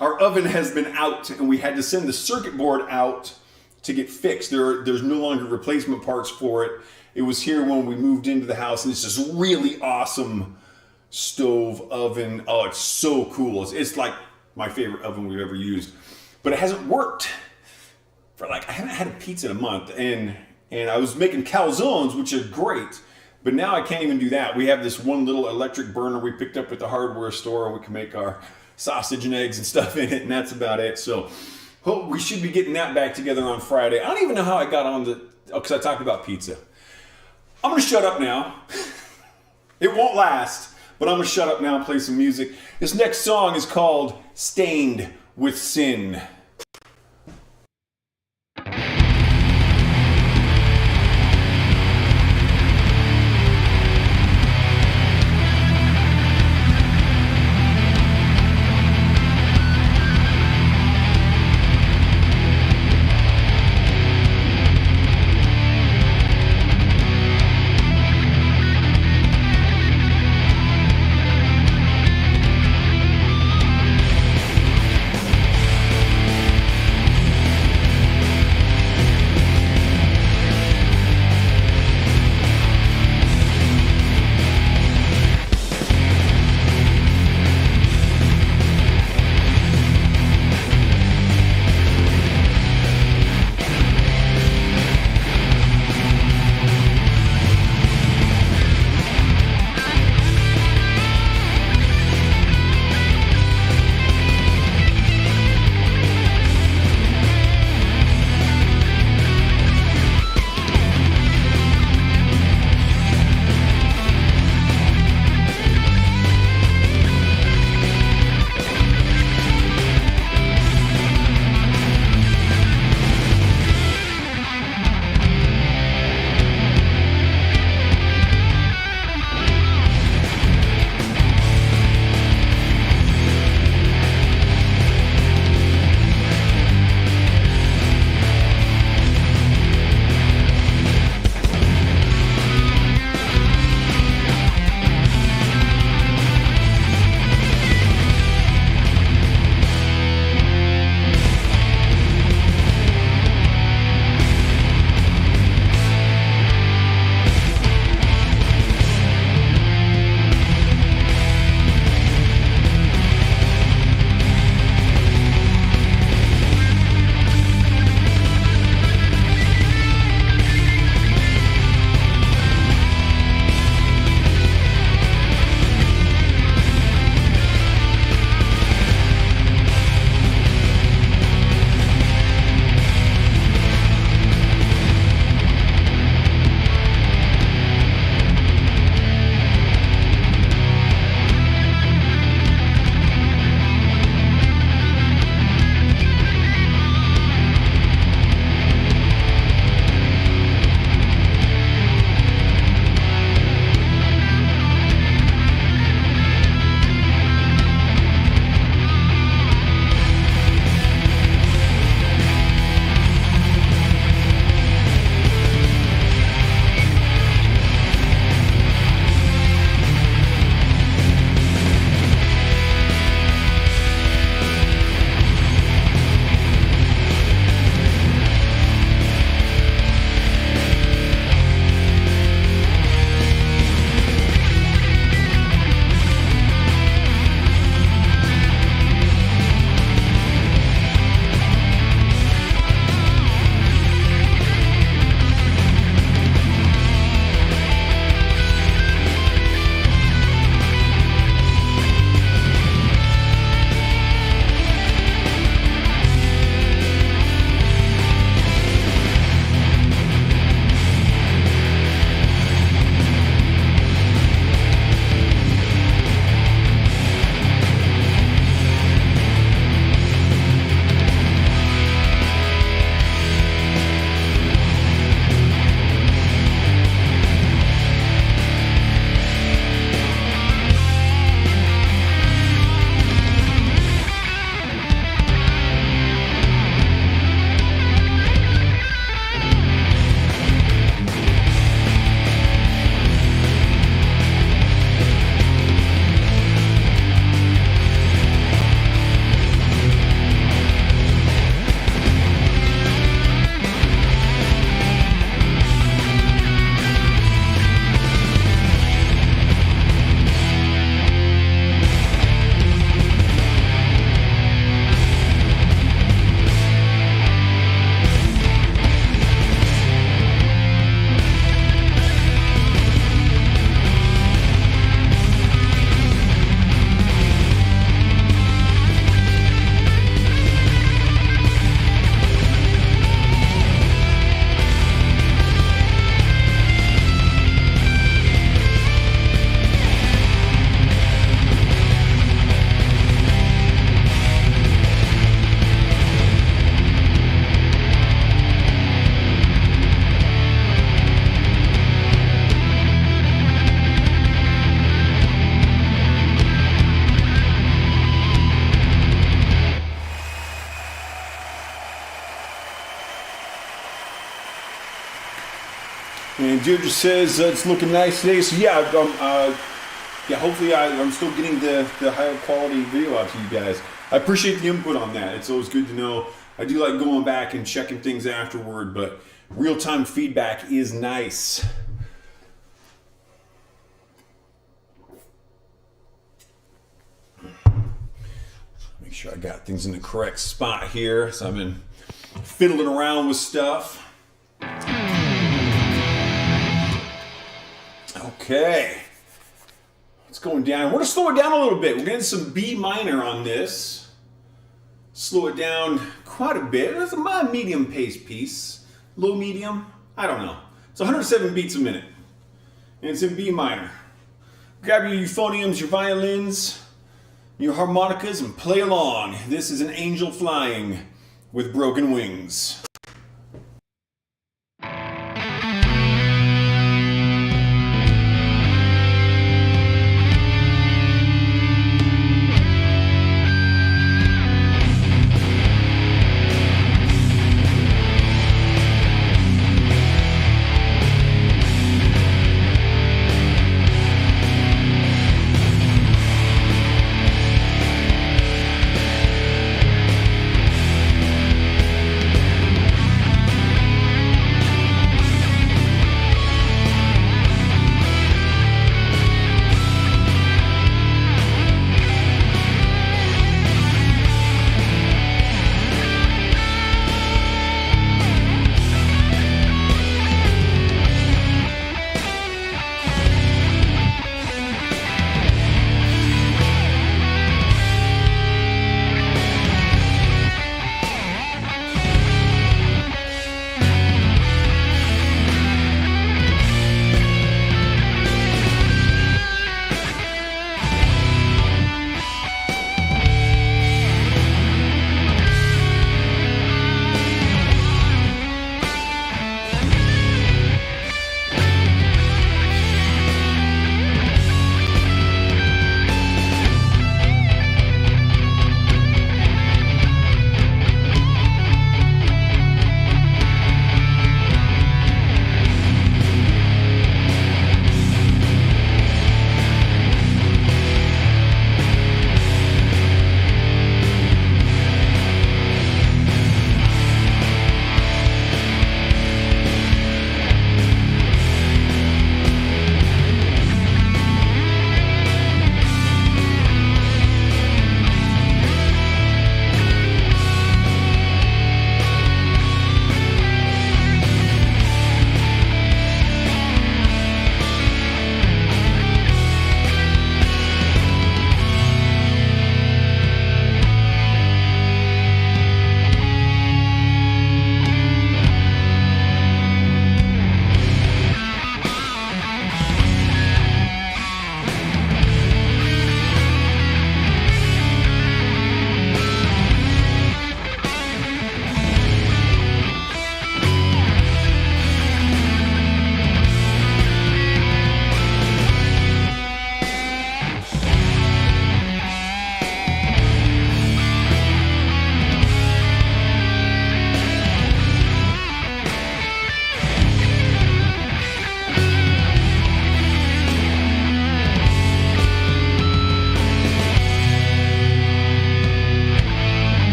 Speaker 1: Our oven has been out, and we had to send the circuit board out to get fixed. There's no longer replacement parts for it. It was here when we moved into the house, and it's this really awesome stove oven. Oh, it's so cool. It's like my favorite oven we've ever used. But it hasn't worked. I haven't had a pizza in a month, and I was making calzones, which are great, but now I can't even do that. We have this one little electric burner we picked up at the hardware store, and we can make our sausage and eggs and stuff in it, and that's about it. So we should be getting that back together on Friday. I don't even know how I got on because I talked about pizza. I'm going to shut up now. It won't last, but I'm going to shut up now and play some music. This next song is called Stained with Sin. And Deirdre says it's looking nice today. So yeah, hopefully I'm still getting the higher quality video out to you guys. I appreciate the input on that. It's always good to know. I do like going back and checking things afterward, but real-time feedback is nice. Make sure I got things in the correct spot here. So I've been fiddling around with stuff. Okay. It's going down. We're going to slow it down a little bit. We're getting some B minor on this. Slow it down quite a bit. It's a medium pace piece. Low medium. I don't know. It's 107 beats a minute. And it's in B minor. Grab your euphoniums, your violins, your harmonicas, and play along. This is an angel flying with broken wings.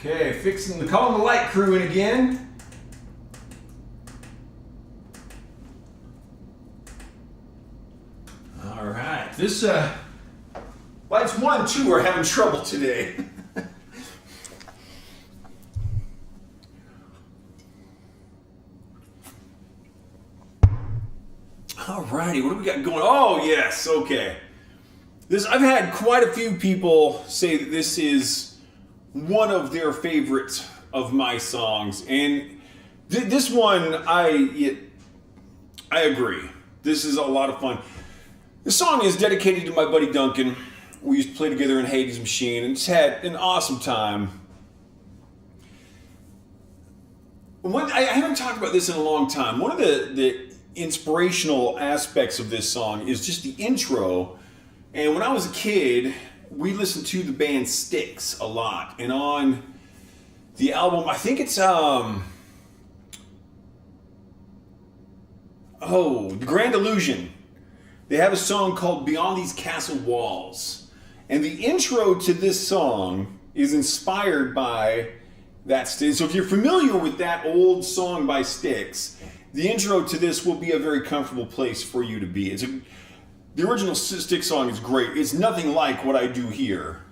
Speaker 1: Okay, calling the light crew in again. All right, this lights 1 and 2 are having trouble today. All righty, what do we got going? Oh yes, okay. I've had quite a few people say that this is one of their favorites of my songs, and this one I I agree. This is a lot of fun. This song is dedicated to my buddy Duncan. We used to play together in Hades Machine and just had an awesome time. I haven't talked about this in a long time. One of the inspirational aspects of this song is just the intro. And when I was a kid, we listened to the band Styx a lot. And on the album, I think it's The Grand Illusion. They have a song called Beyond These Castle Walls. And the intro to this song is inspired by that Styx. So if you're familiar with that old song by Styx, the intro to this will be a very comfortable place for you to be. The original Styx song is great. It's nothing like what I do here.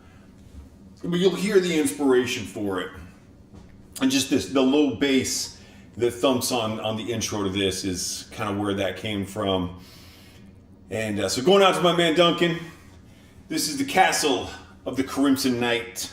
Speaker 1: But you'll hear the inspiration for it. And just the low bass that thumps on the intro to this is kind of where that came from. And so going out to my man Duncan, this is the Castle of the Crimson Knight.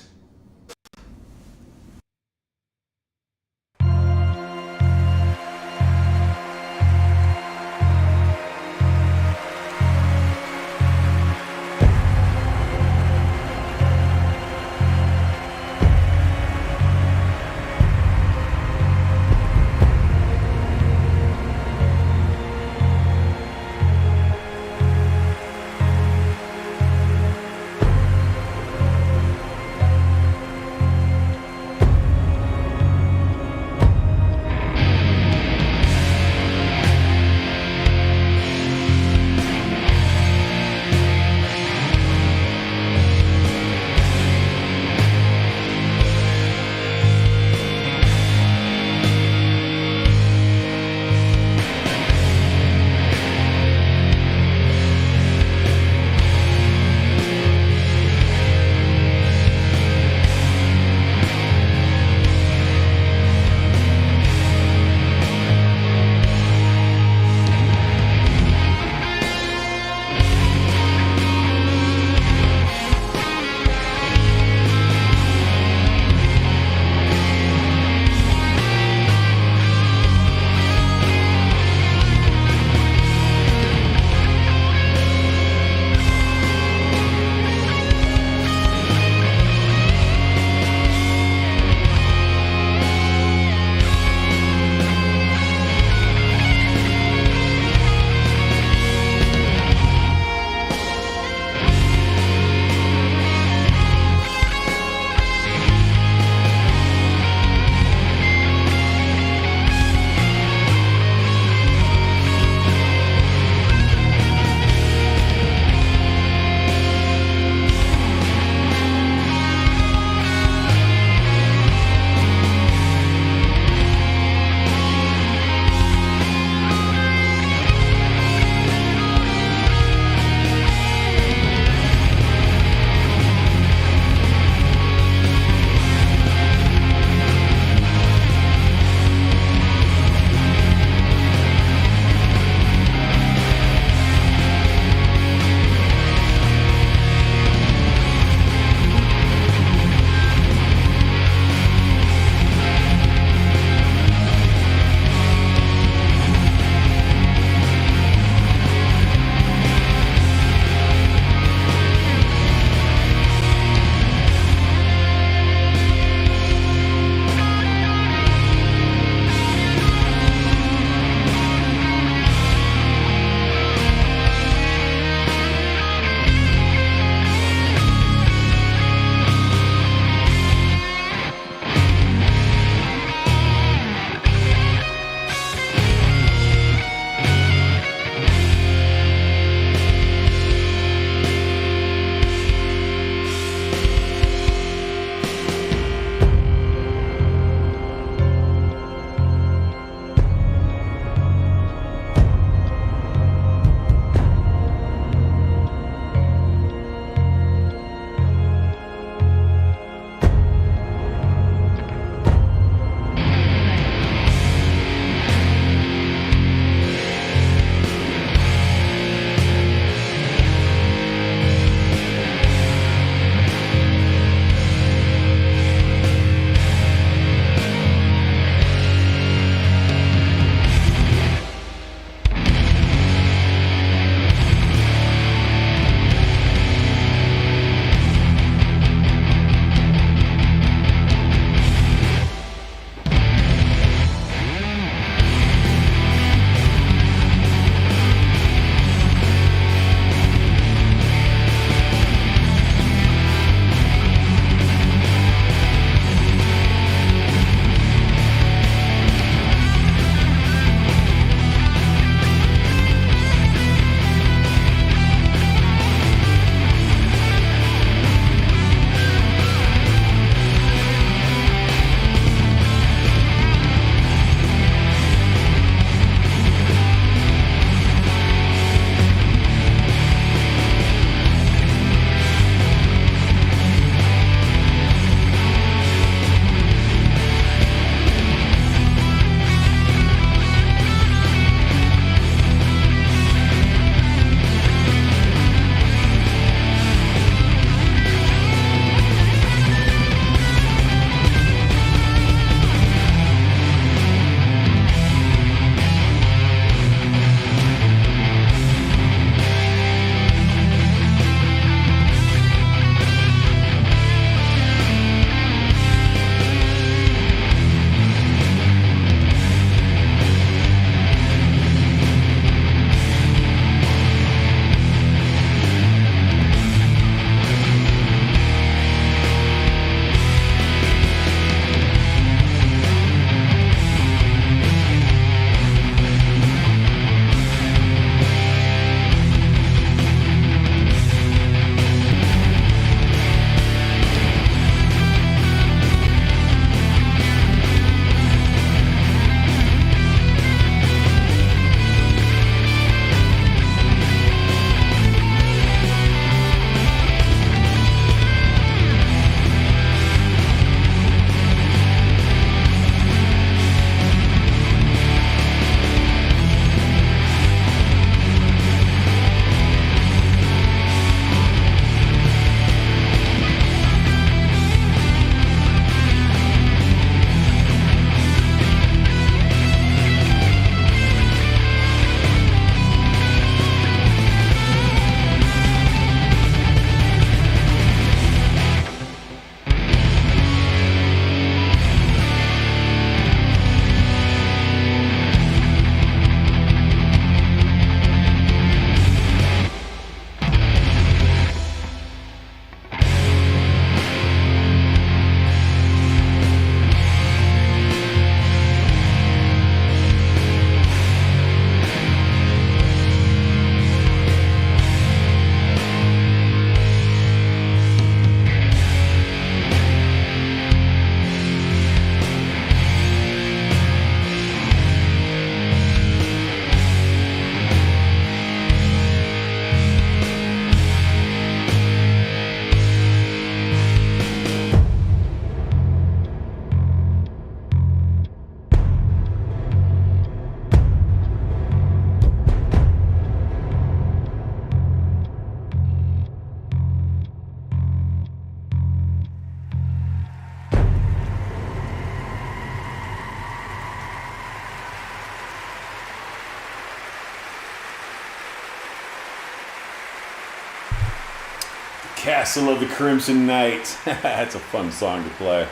Speaker 1: Castle of the Crimson Knight. That's a fun song to play.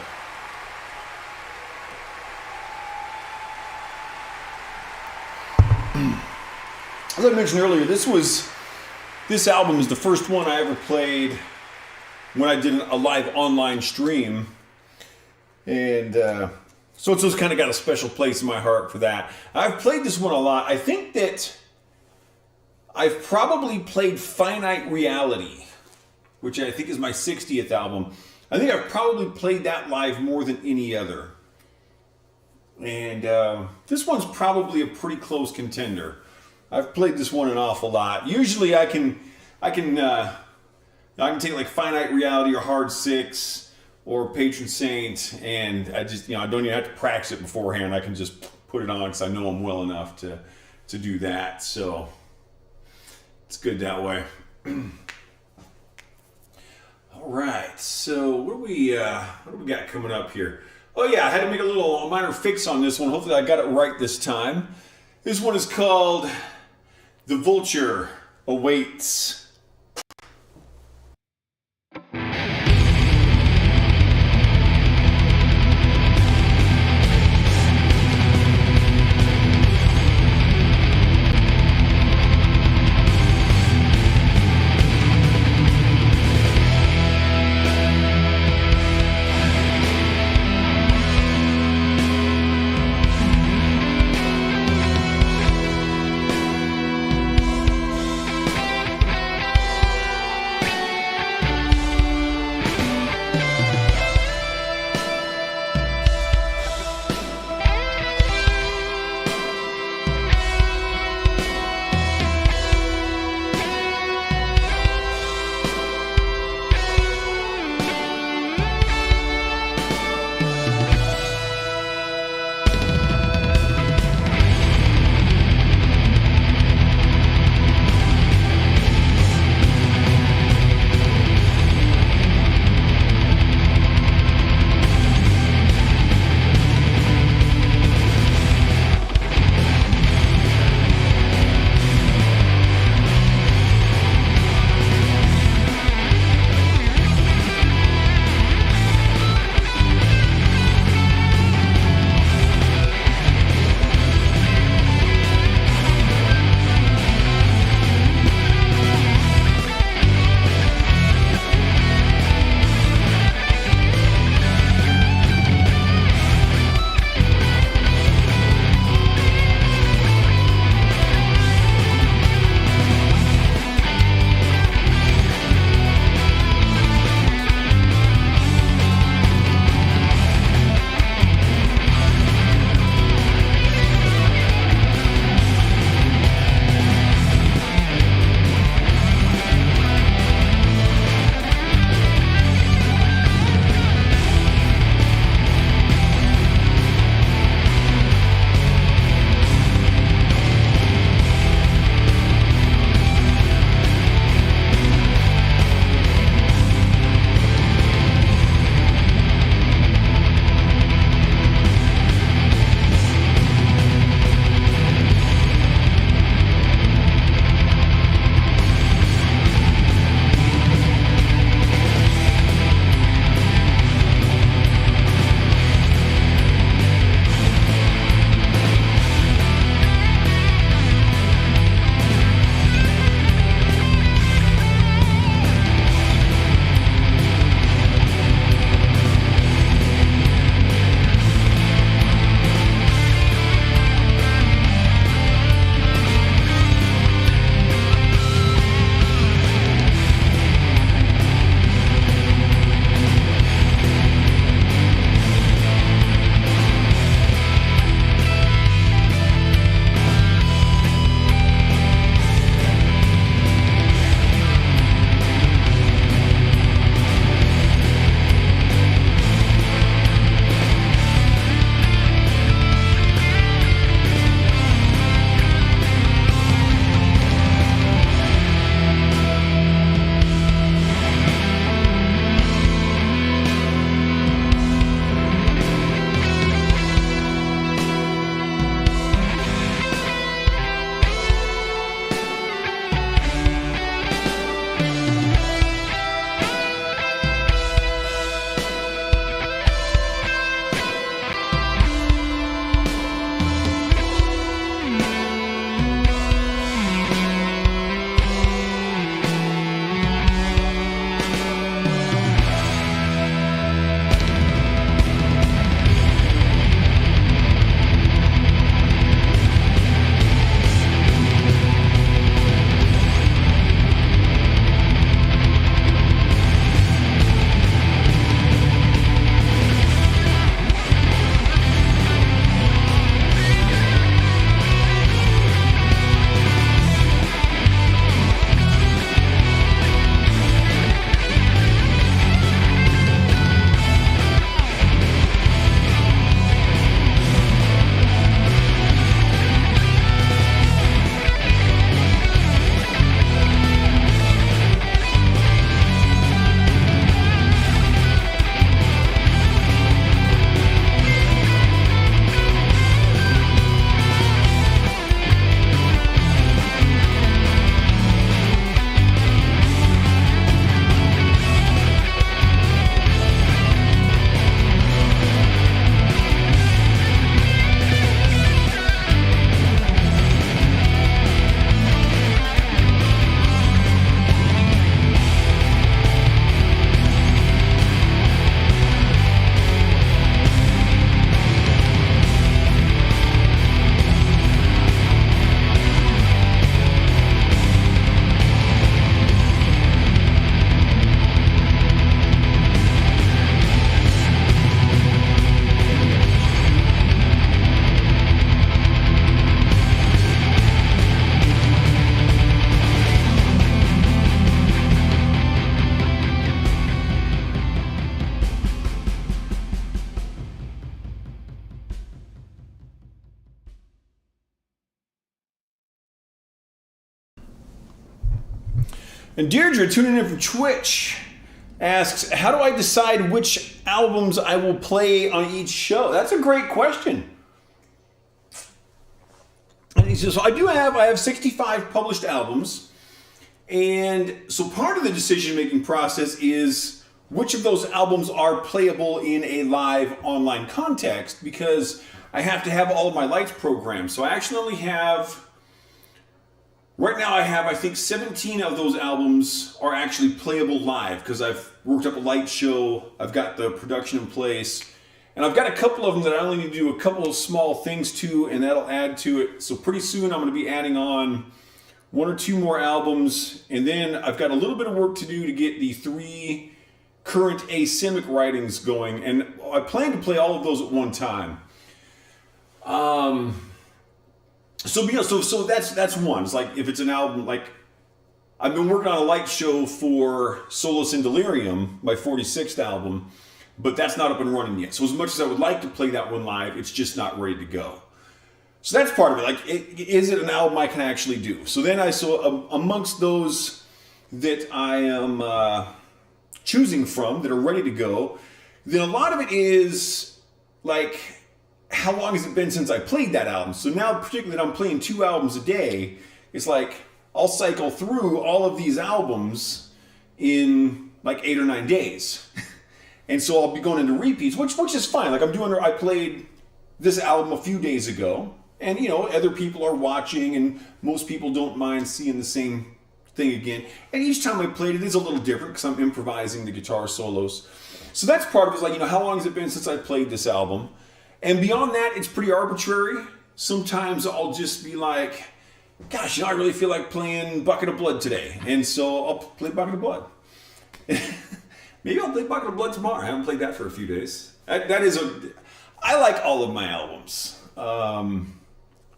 Speaker 1: As I mentioned earlier, this album is the first one I ever played when I did a live online stream. And so it's just kind of got a special place in my heart for that. I've played this one a lot. I think that I've probably played Finite Reality, which I think is my 60th album. I think I've probably played that live more than any other. And this one's probably a pretty close contender. I've played this one an awful lot. Usually I can take like Finite Reality or Hard Six or Patron Saint, and I just, I don't even have to practice it beforehand. I can just put it on because I know I'm well enough to do that. So it's good that way. All right, so what do we got coming up here? Oh yeah, I had to make a minor fix on this one. Hopefully I got it right this time. This one is called The Vulture Awaits. And Deirdre, tuning in from Twitch, asks, how do I decide which albums I will play on each show? That's a great question. And he says, so I have 65 published albums. And so part of the decision-making process is which of those albums are playable in a live online context, because I have to have all of my lights programmed. So I actually only have, right now I have, I think 17 of those albums are actually playable live, because I've worked up a light show, I've got the production in place, and I've got a couple of them that I only need to do a couple of small things to, and that'll add to it. So pretty soon I'm going to be adding on 1 or 2 more albums, and then I've got a little bit of work to do to get the 3 current asymmetric writings going, and I plan to play all of those at one time. So that's one. It's like if it's an album, like I've been working on a light show for Solace in Delirium, my 46th album, but that's not up and running yet. So as much as I would like to play that one live, it's just not ready to go. So that's part of it. Like, is it an album I can actually do? So then amongst those that I am choosing from that are ready to go, then a lot of it is like, how long has it been since I played that album? So now, particularly that I'm playing 2 albums a day, it's like I'll cycle through all of these albums in like 8 or 9 days. And so I'll be going into repeats, which is fine. Like I played this album a few days ago, and you know, other people are watching, and most people don't mind seeing the same thing again. And each time I played it is a little different because I'm improvising the guitar solos. So that's part of it. Is like, you know, how long has it been since I played this album? And beyond that, it's pretty arbitrary. Sometimes I'll just be like, gosh, you know, I really feel like playing Bucket of Blood today. And so I'll play Bucket of Blood. Maybe I'll play Bucket of Blood tomorrow. I haven't played that for a few days. I like all of my albums.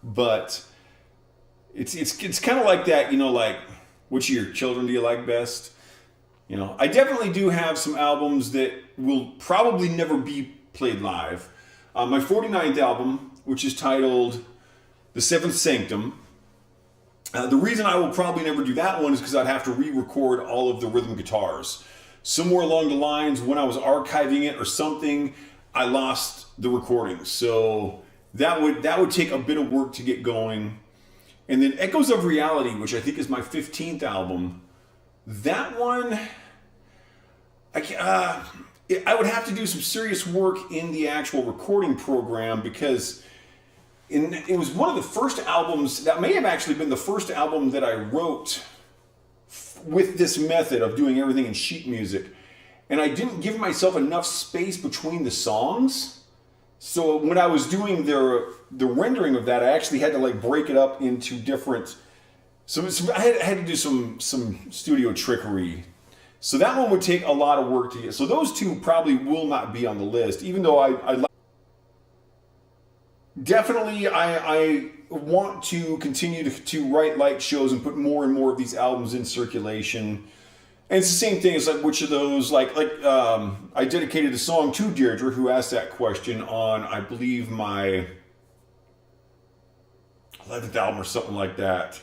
Speaker 1: But it's kind of like that, you know, like, which of your children do you like best? You know, I definitely do have some albums that will probably never be played live. My 49th album, which is titled The Seventh Sanctum. The reason I will probably never do that one is because I'd have to re-record all of the rhythm guitars. Somewhere along the lines, when I was archiving it or something, I lost the recording. So that would take a bit of work to get going. And then Echoes of Reality, which I think is my 15th album, that one, I would have to do some serious work in the actual recording program, because it was one of the first albums, that may have actually been the first album that I wrote with this method of doing everything in sheet music. And I didn't give myself enough space between the songs. So when I was doing the rendering of that, I actually had to like break it up into different. So I had to do some studio trickery. So that one would take a lot of work to get. So those 2 probably will not be on the list, even though I definitely I want to continue to write light shows and put more and more of these albums in circulation. And it's the same thing as like which of those, I dedicated a song to Deirdre, who asked that question on, I believe, my 11th album or something like that.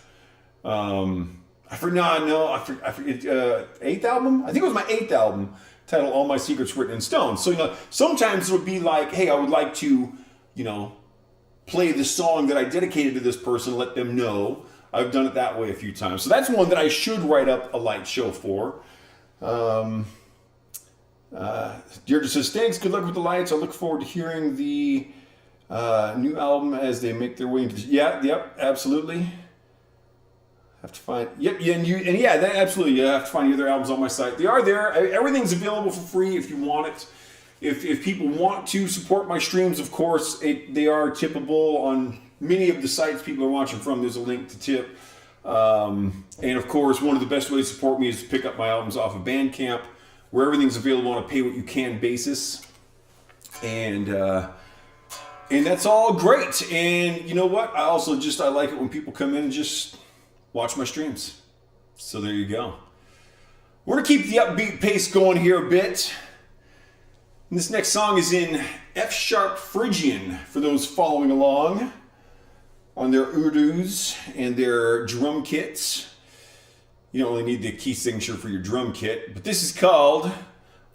Speaker 1: I forget, 8th album? I think it was my 8th album, titled All My Secrets Written in Stone. So, you know, sometimes it would be like, hey, I would like to, you know, play the song that I dedicated to this person, let them know. I've done it that way a few times. So that's one that I should write up a light show for. Deirdre says, thanks, good luck with the lights. I look forward to hearing the new album as they make their way into this. Yep, absolutely. Have to find, absolutely. You have to find the other albums on my site. They are there. Everything's available for free if you want it. If people want to support my streams, of course, they are tippable on many of the sites people are watching from. There's a link to tip. And of course, one of the best ways to support me is to pick up my albums off of Bandcamp, where everything's available on a pay-what-you-can basis. And that's all great. And you know what? I like it when people come in and just watch my streams. So there you go. We're going to keep the upbeat pace going here a bit. And this next song is in F-sharp Phrygian, for those following along on their Urdus and their drum kits. You don't really need the key signature for your drum kit, but this is called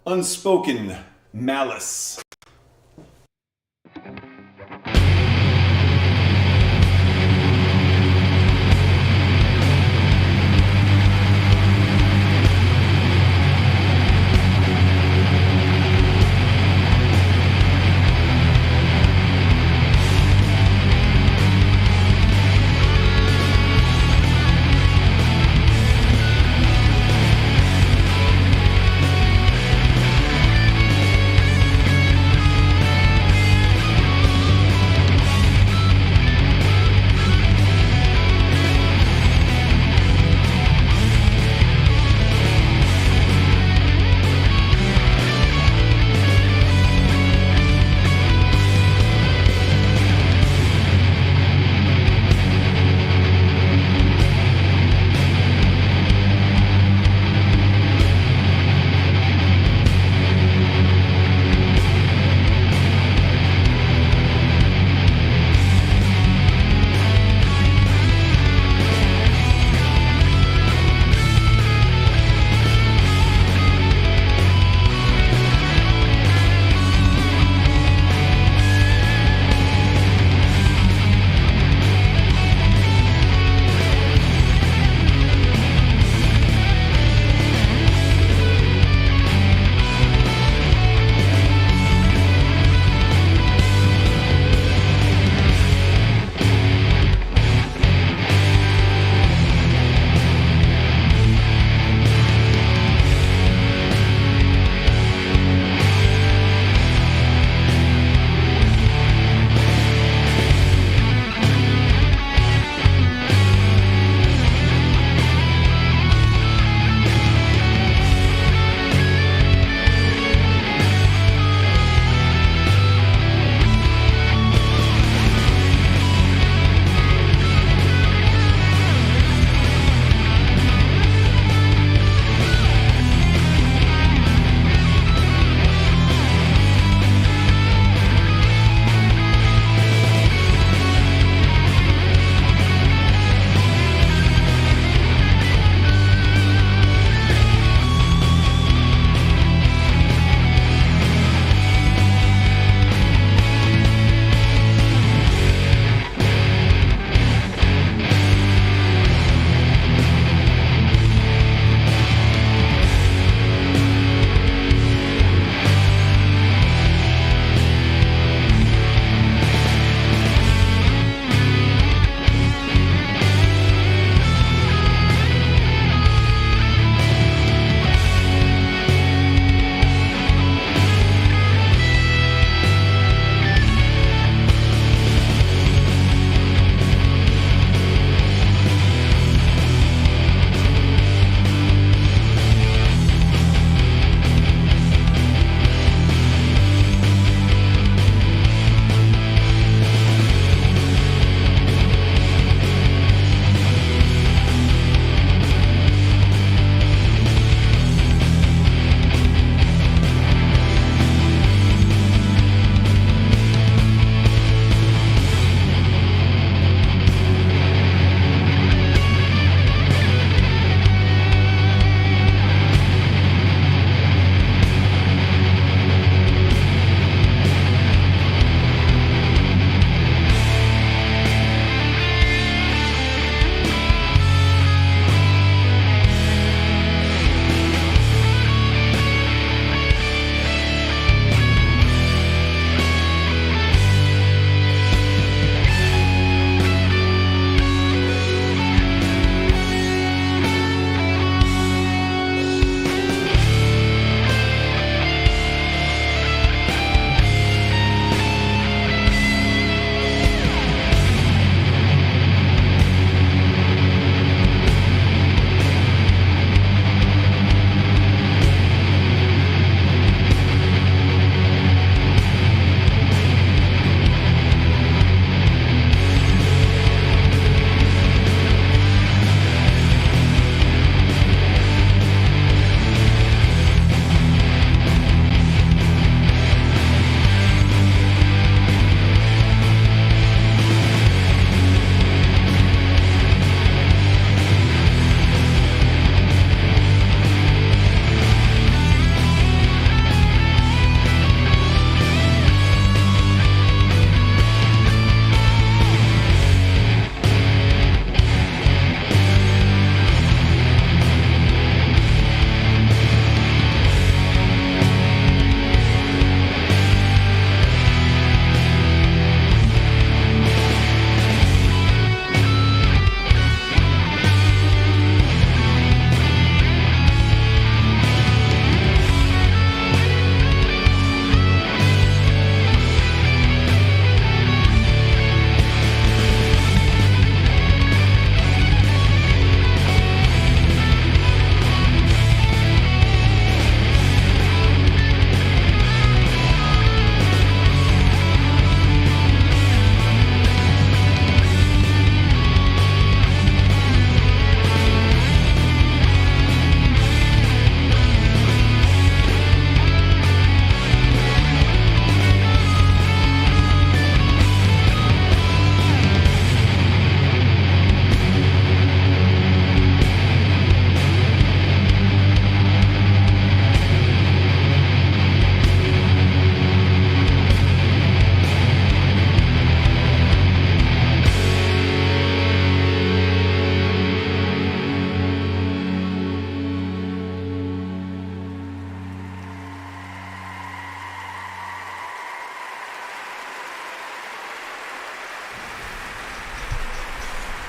Speaker 1: Unspoken Malice.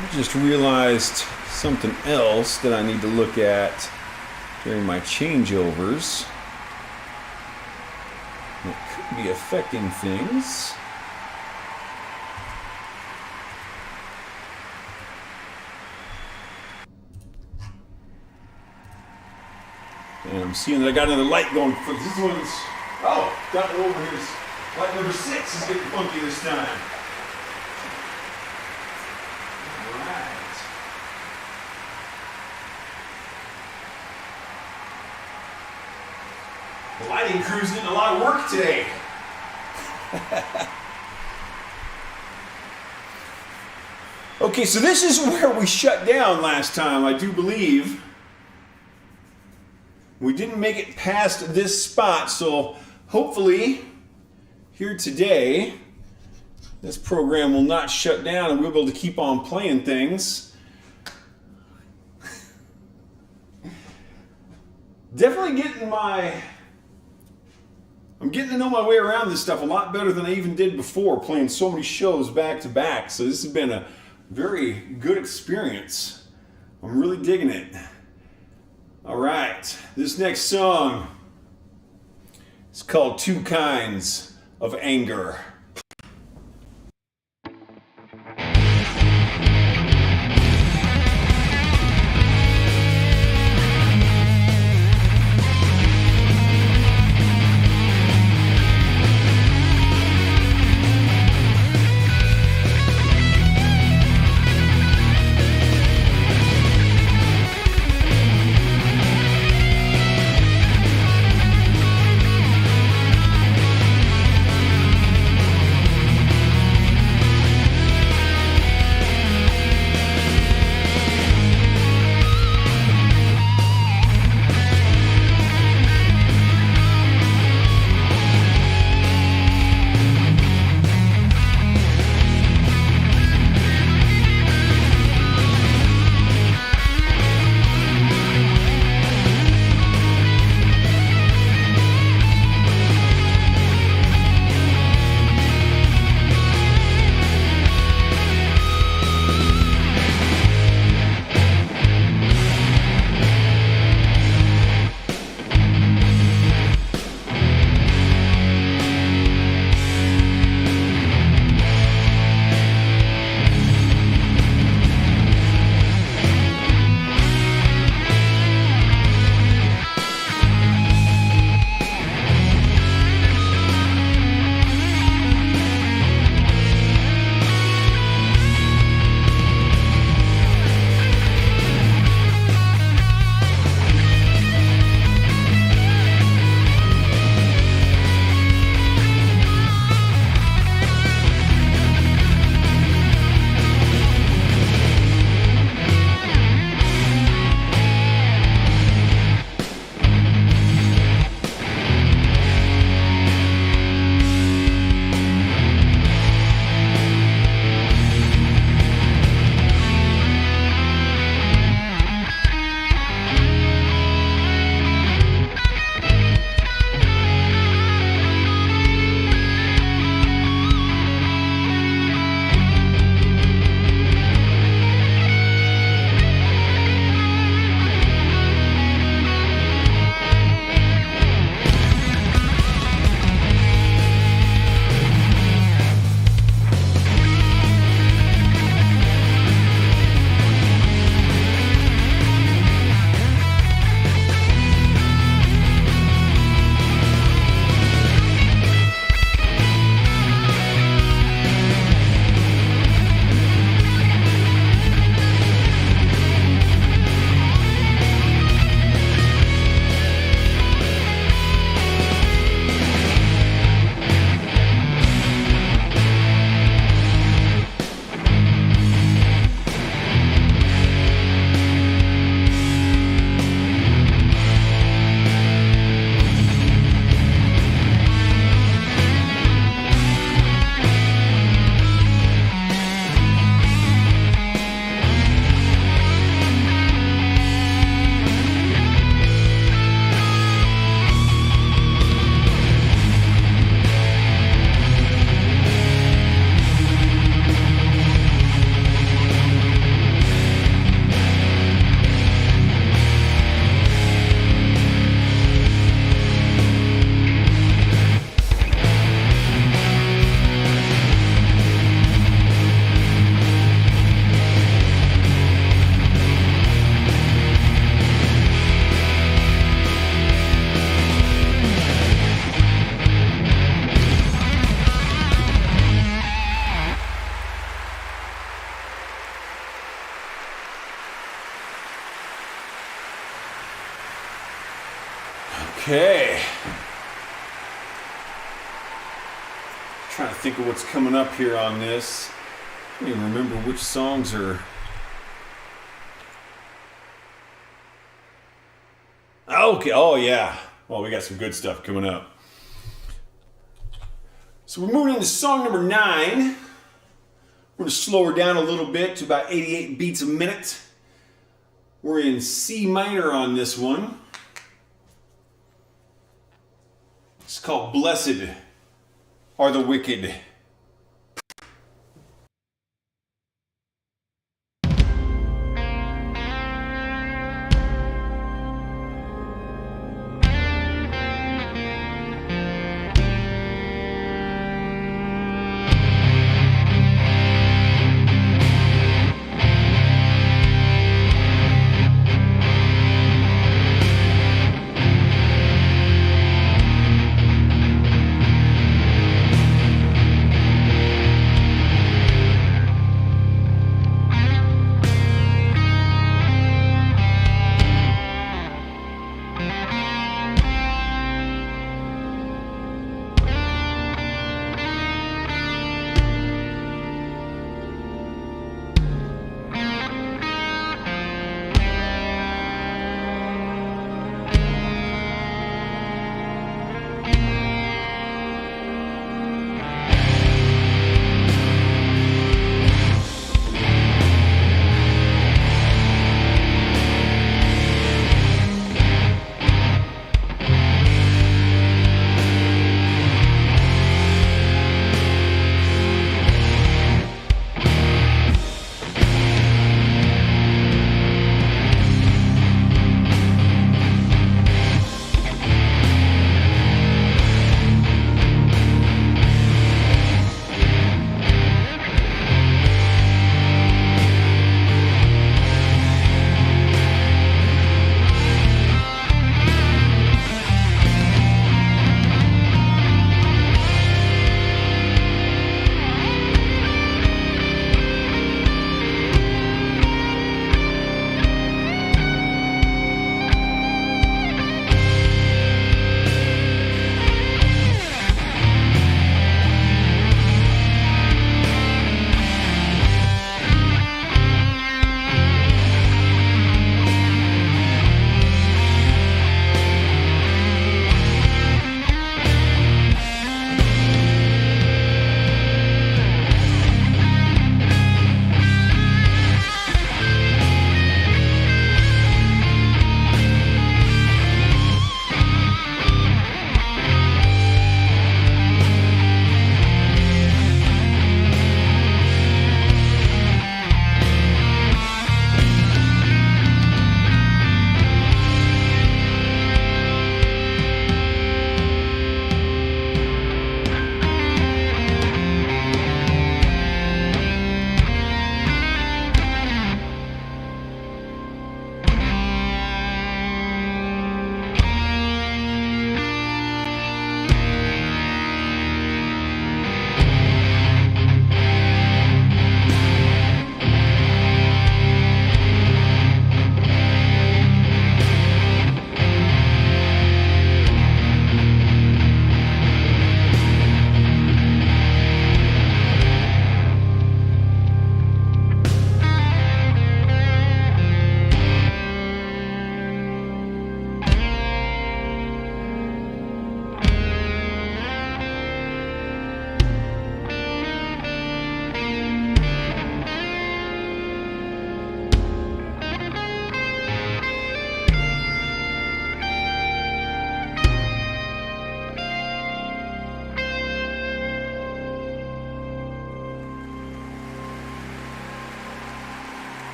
Speaker 1: I just realized something else that I need to look at during my changeovers. It could be affecting things. And I'm seeing that I got another light going. For this one's, oh, got one over here. Light number 6 is getting funky this time. All right. The lighting crew's getting a lot of work today. Okay, so this is where we shut down last time, I do believe. We didn't make it past this spot, so hopefully here today, this program will not shut down and we'll be able to keep on playing things. Definitely I'm getting to know my way around this stuff a lot better than I even did before, playing so many shows back to back. So this has been a very good experience. I'm really digging it. All right, this next song is called Two Kinds of Anger. trying to think of what's coming up here on this. I don't even remember which songs are. Okay, oh yeah. Well, we got some good stuff coming up. So we're moving into song number 9. We're going to slow her down a little bit to about 88 beats a minute. We're in C minor on this one. It's called Blessed Are the Wicked.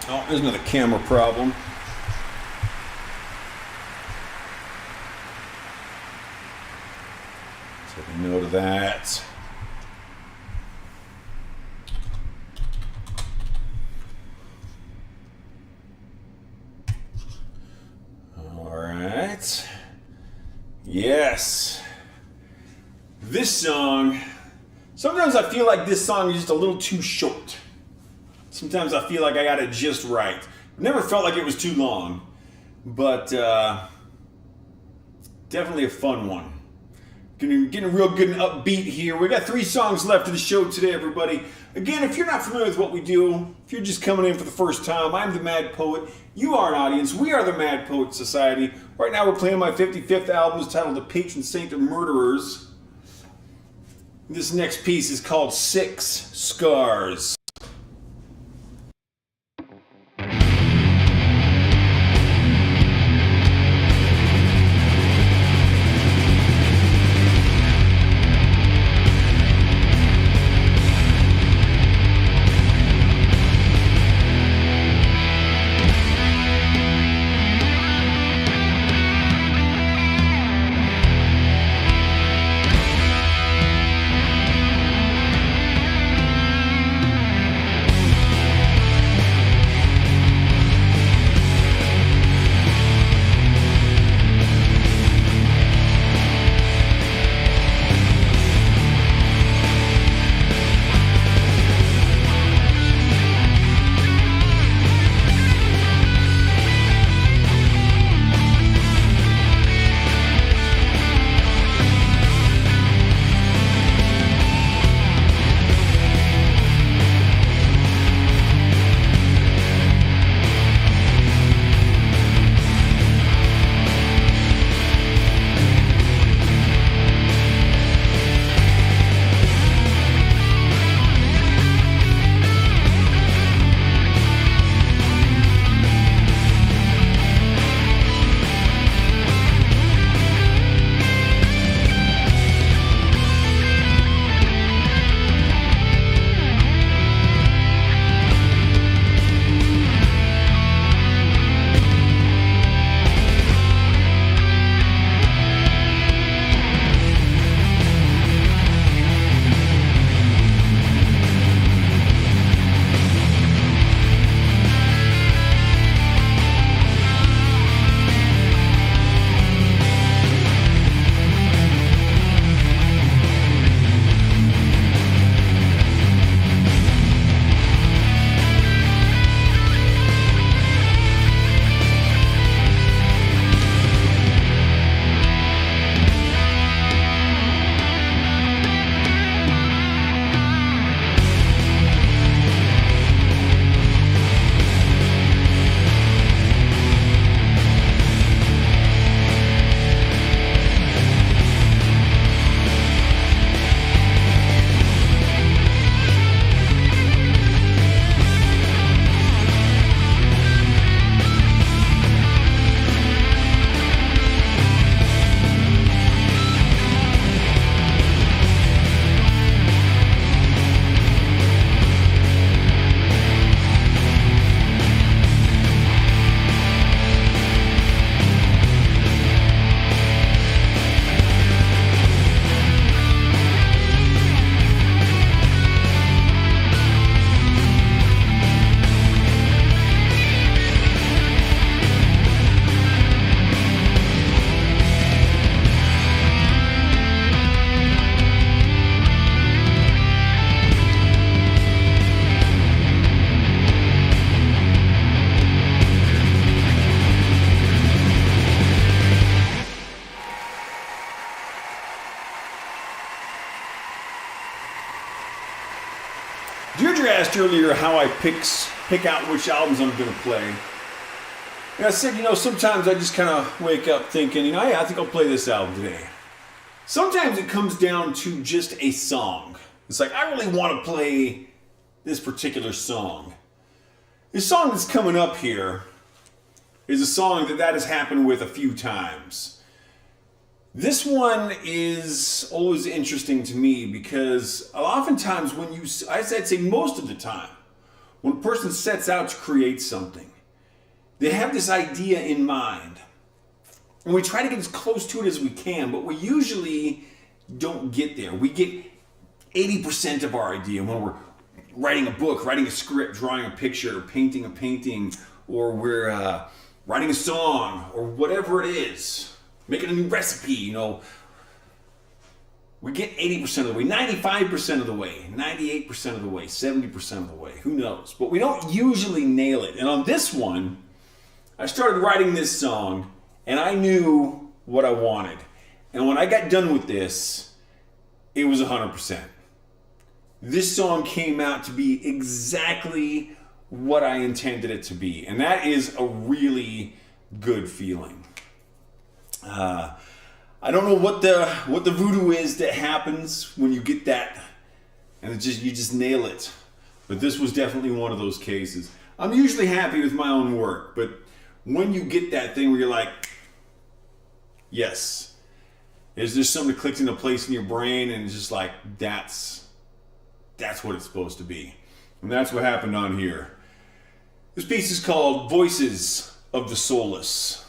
Speaker 1: Oh, there's another camera problem. Take a note of that. All right. Yes. This song, sometimes I feel like this song is just a little too short. Sometimes I feel like I got it just right. Never felt like it was too long, but definitely a fun one. Getting real good and upbeat here. We got 3 songs left of the show today, everybody. Again, if you're not familiar with what we do, if you're just coming in for the first time, I'm the Mad Poet. You are an audience. We are the Mad Poet Society. Right now we're playing my 55th album. It's titled The Patron Saint of Murderers. This next piece is called 6 Scars. Deirdre asked earlier how I pick out which albums I'm going to play. And I said, sometimes I just kind of wake up thinking, hey, I think I'll play this album today. Sometimes it comes down to just a song. It's like, I really want to play this particular song. This song that's coming up here is a song that has happened with a few times. This one is always interesting to me because oftentimes I'd say most of the time, when a person sets out to create something, they have this idea in mind. And we try to get as close to it as we can, but we usually don't get there. We get 80% of our idea when we're writing a book, writing a script, drawing a picture, painting a painting, or we're writing a song, or whatever it is. Making a new recipe, we get 80% of the way, 95% of the way, 98% of the way, 70% of the way. Who knows? But we don't usually nail it. And on this one, I started writing this song, and I knew what I wanted. And when I got done with this, it was 100%. This song came out to be exactly what I intended it to be. And that is a really good feeling. I don't know what the voodoo is that happens when you get that, and you just nail it. But this was definitely one of those cases. I'm usually happy with my own work, but when you get that thing where you're like, yes, is there something that clicks into place in your brain, and it's just like, that's what it's supposed to be. And that's what happened on here. This piece is called Voices of the Soulless.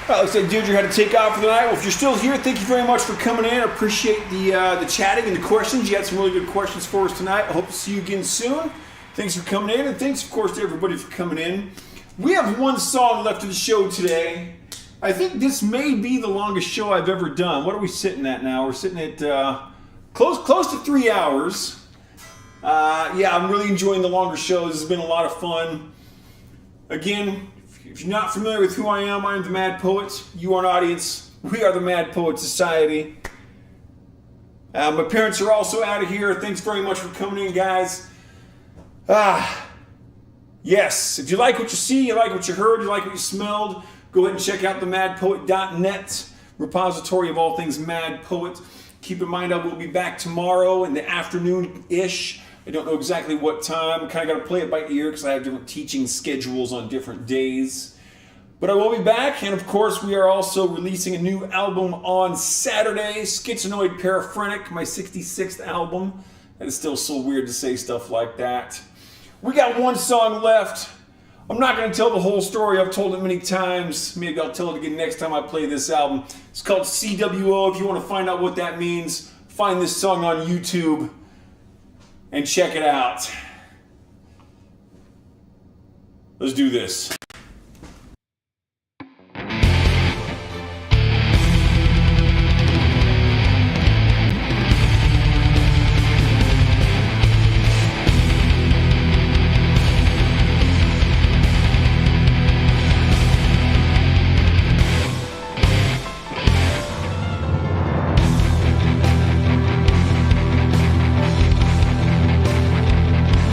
Speaker 1: Looks like Deirdre had to take off for the night. Well, if you're still here, thank you very much for coming in. I appreciate the chatting and the questions. You had some really good questions for us tonight. I hope to see you again soon. Thanks for coming in, and thanks, of course, to everybody for coming in. We have one song left of the show today. I think this may be the longest show I've ever done. What are we sitting at now? We're sitting at close to 3 hours. Yeah, I'm really enjoying the longer shows. It's been a lot of fun. Again, if you're not familiar with who I am the Mad Poet. You are an audience. We are the Mad Poet Society. My parents are also out of here. Thanks very much for coming in, guys. Yes, if you like what you see, you like what you heard, you like what you smelled, go ahead and check out themadpoet.net, repository of all things Mad Poet. Keep in mind I will be back tomorrow in the afternoon-ish. I don't know exactly what time. I kind of got to play it by ear because I have different teaching schedules on different days. But I will be back, and of course we are also releasing a new album on Saturday, Schizonoid Paraphrenic, my 66th album. That is still so weird to say stuff like that. We got one song left. I'm not going to tell the whole story. I've told it many times. Maybe I'll tell it again next time I play this album. It's called CWO. If you want to find out what that means, find this song on YouTube and check it out. Let's do this.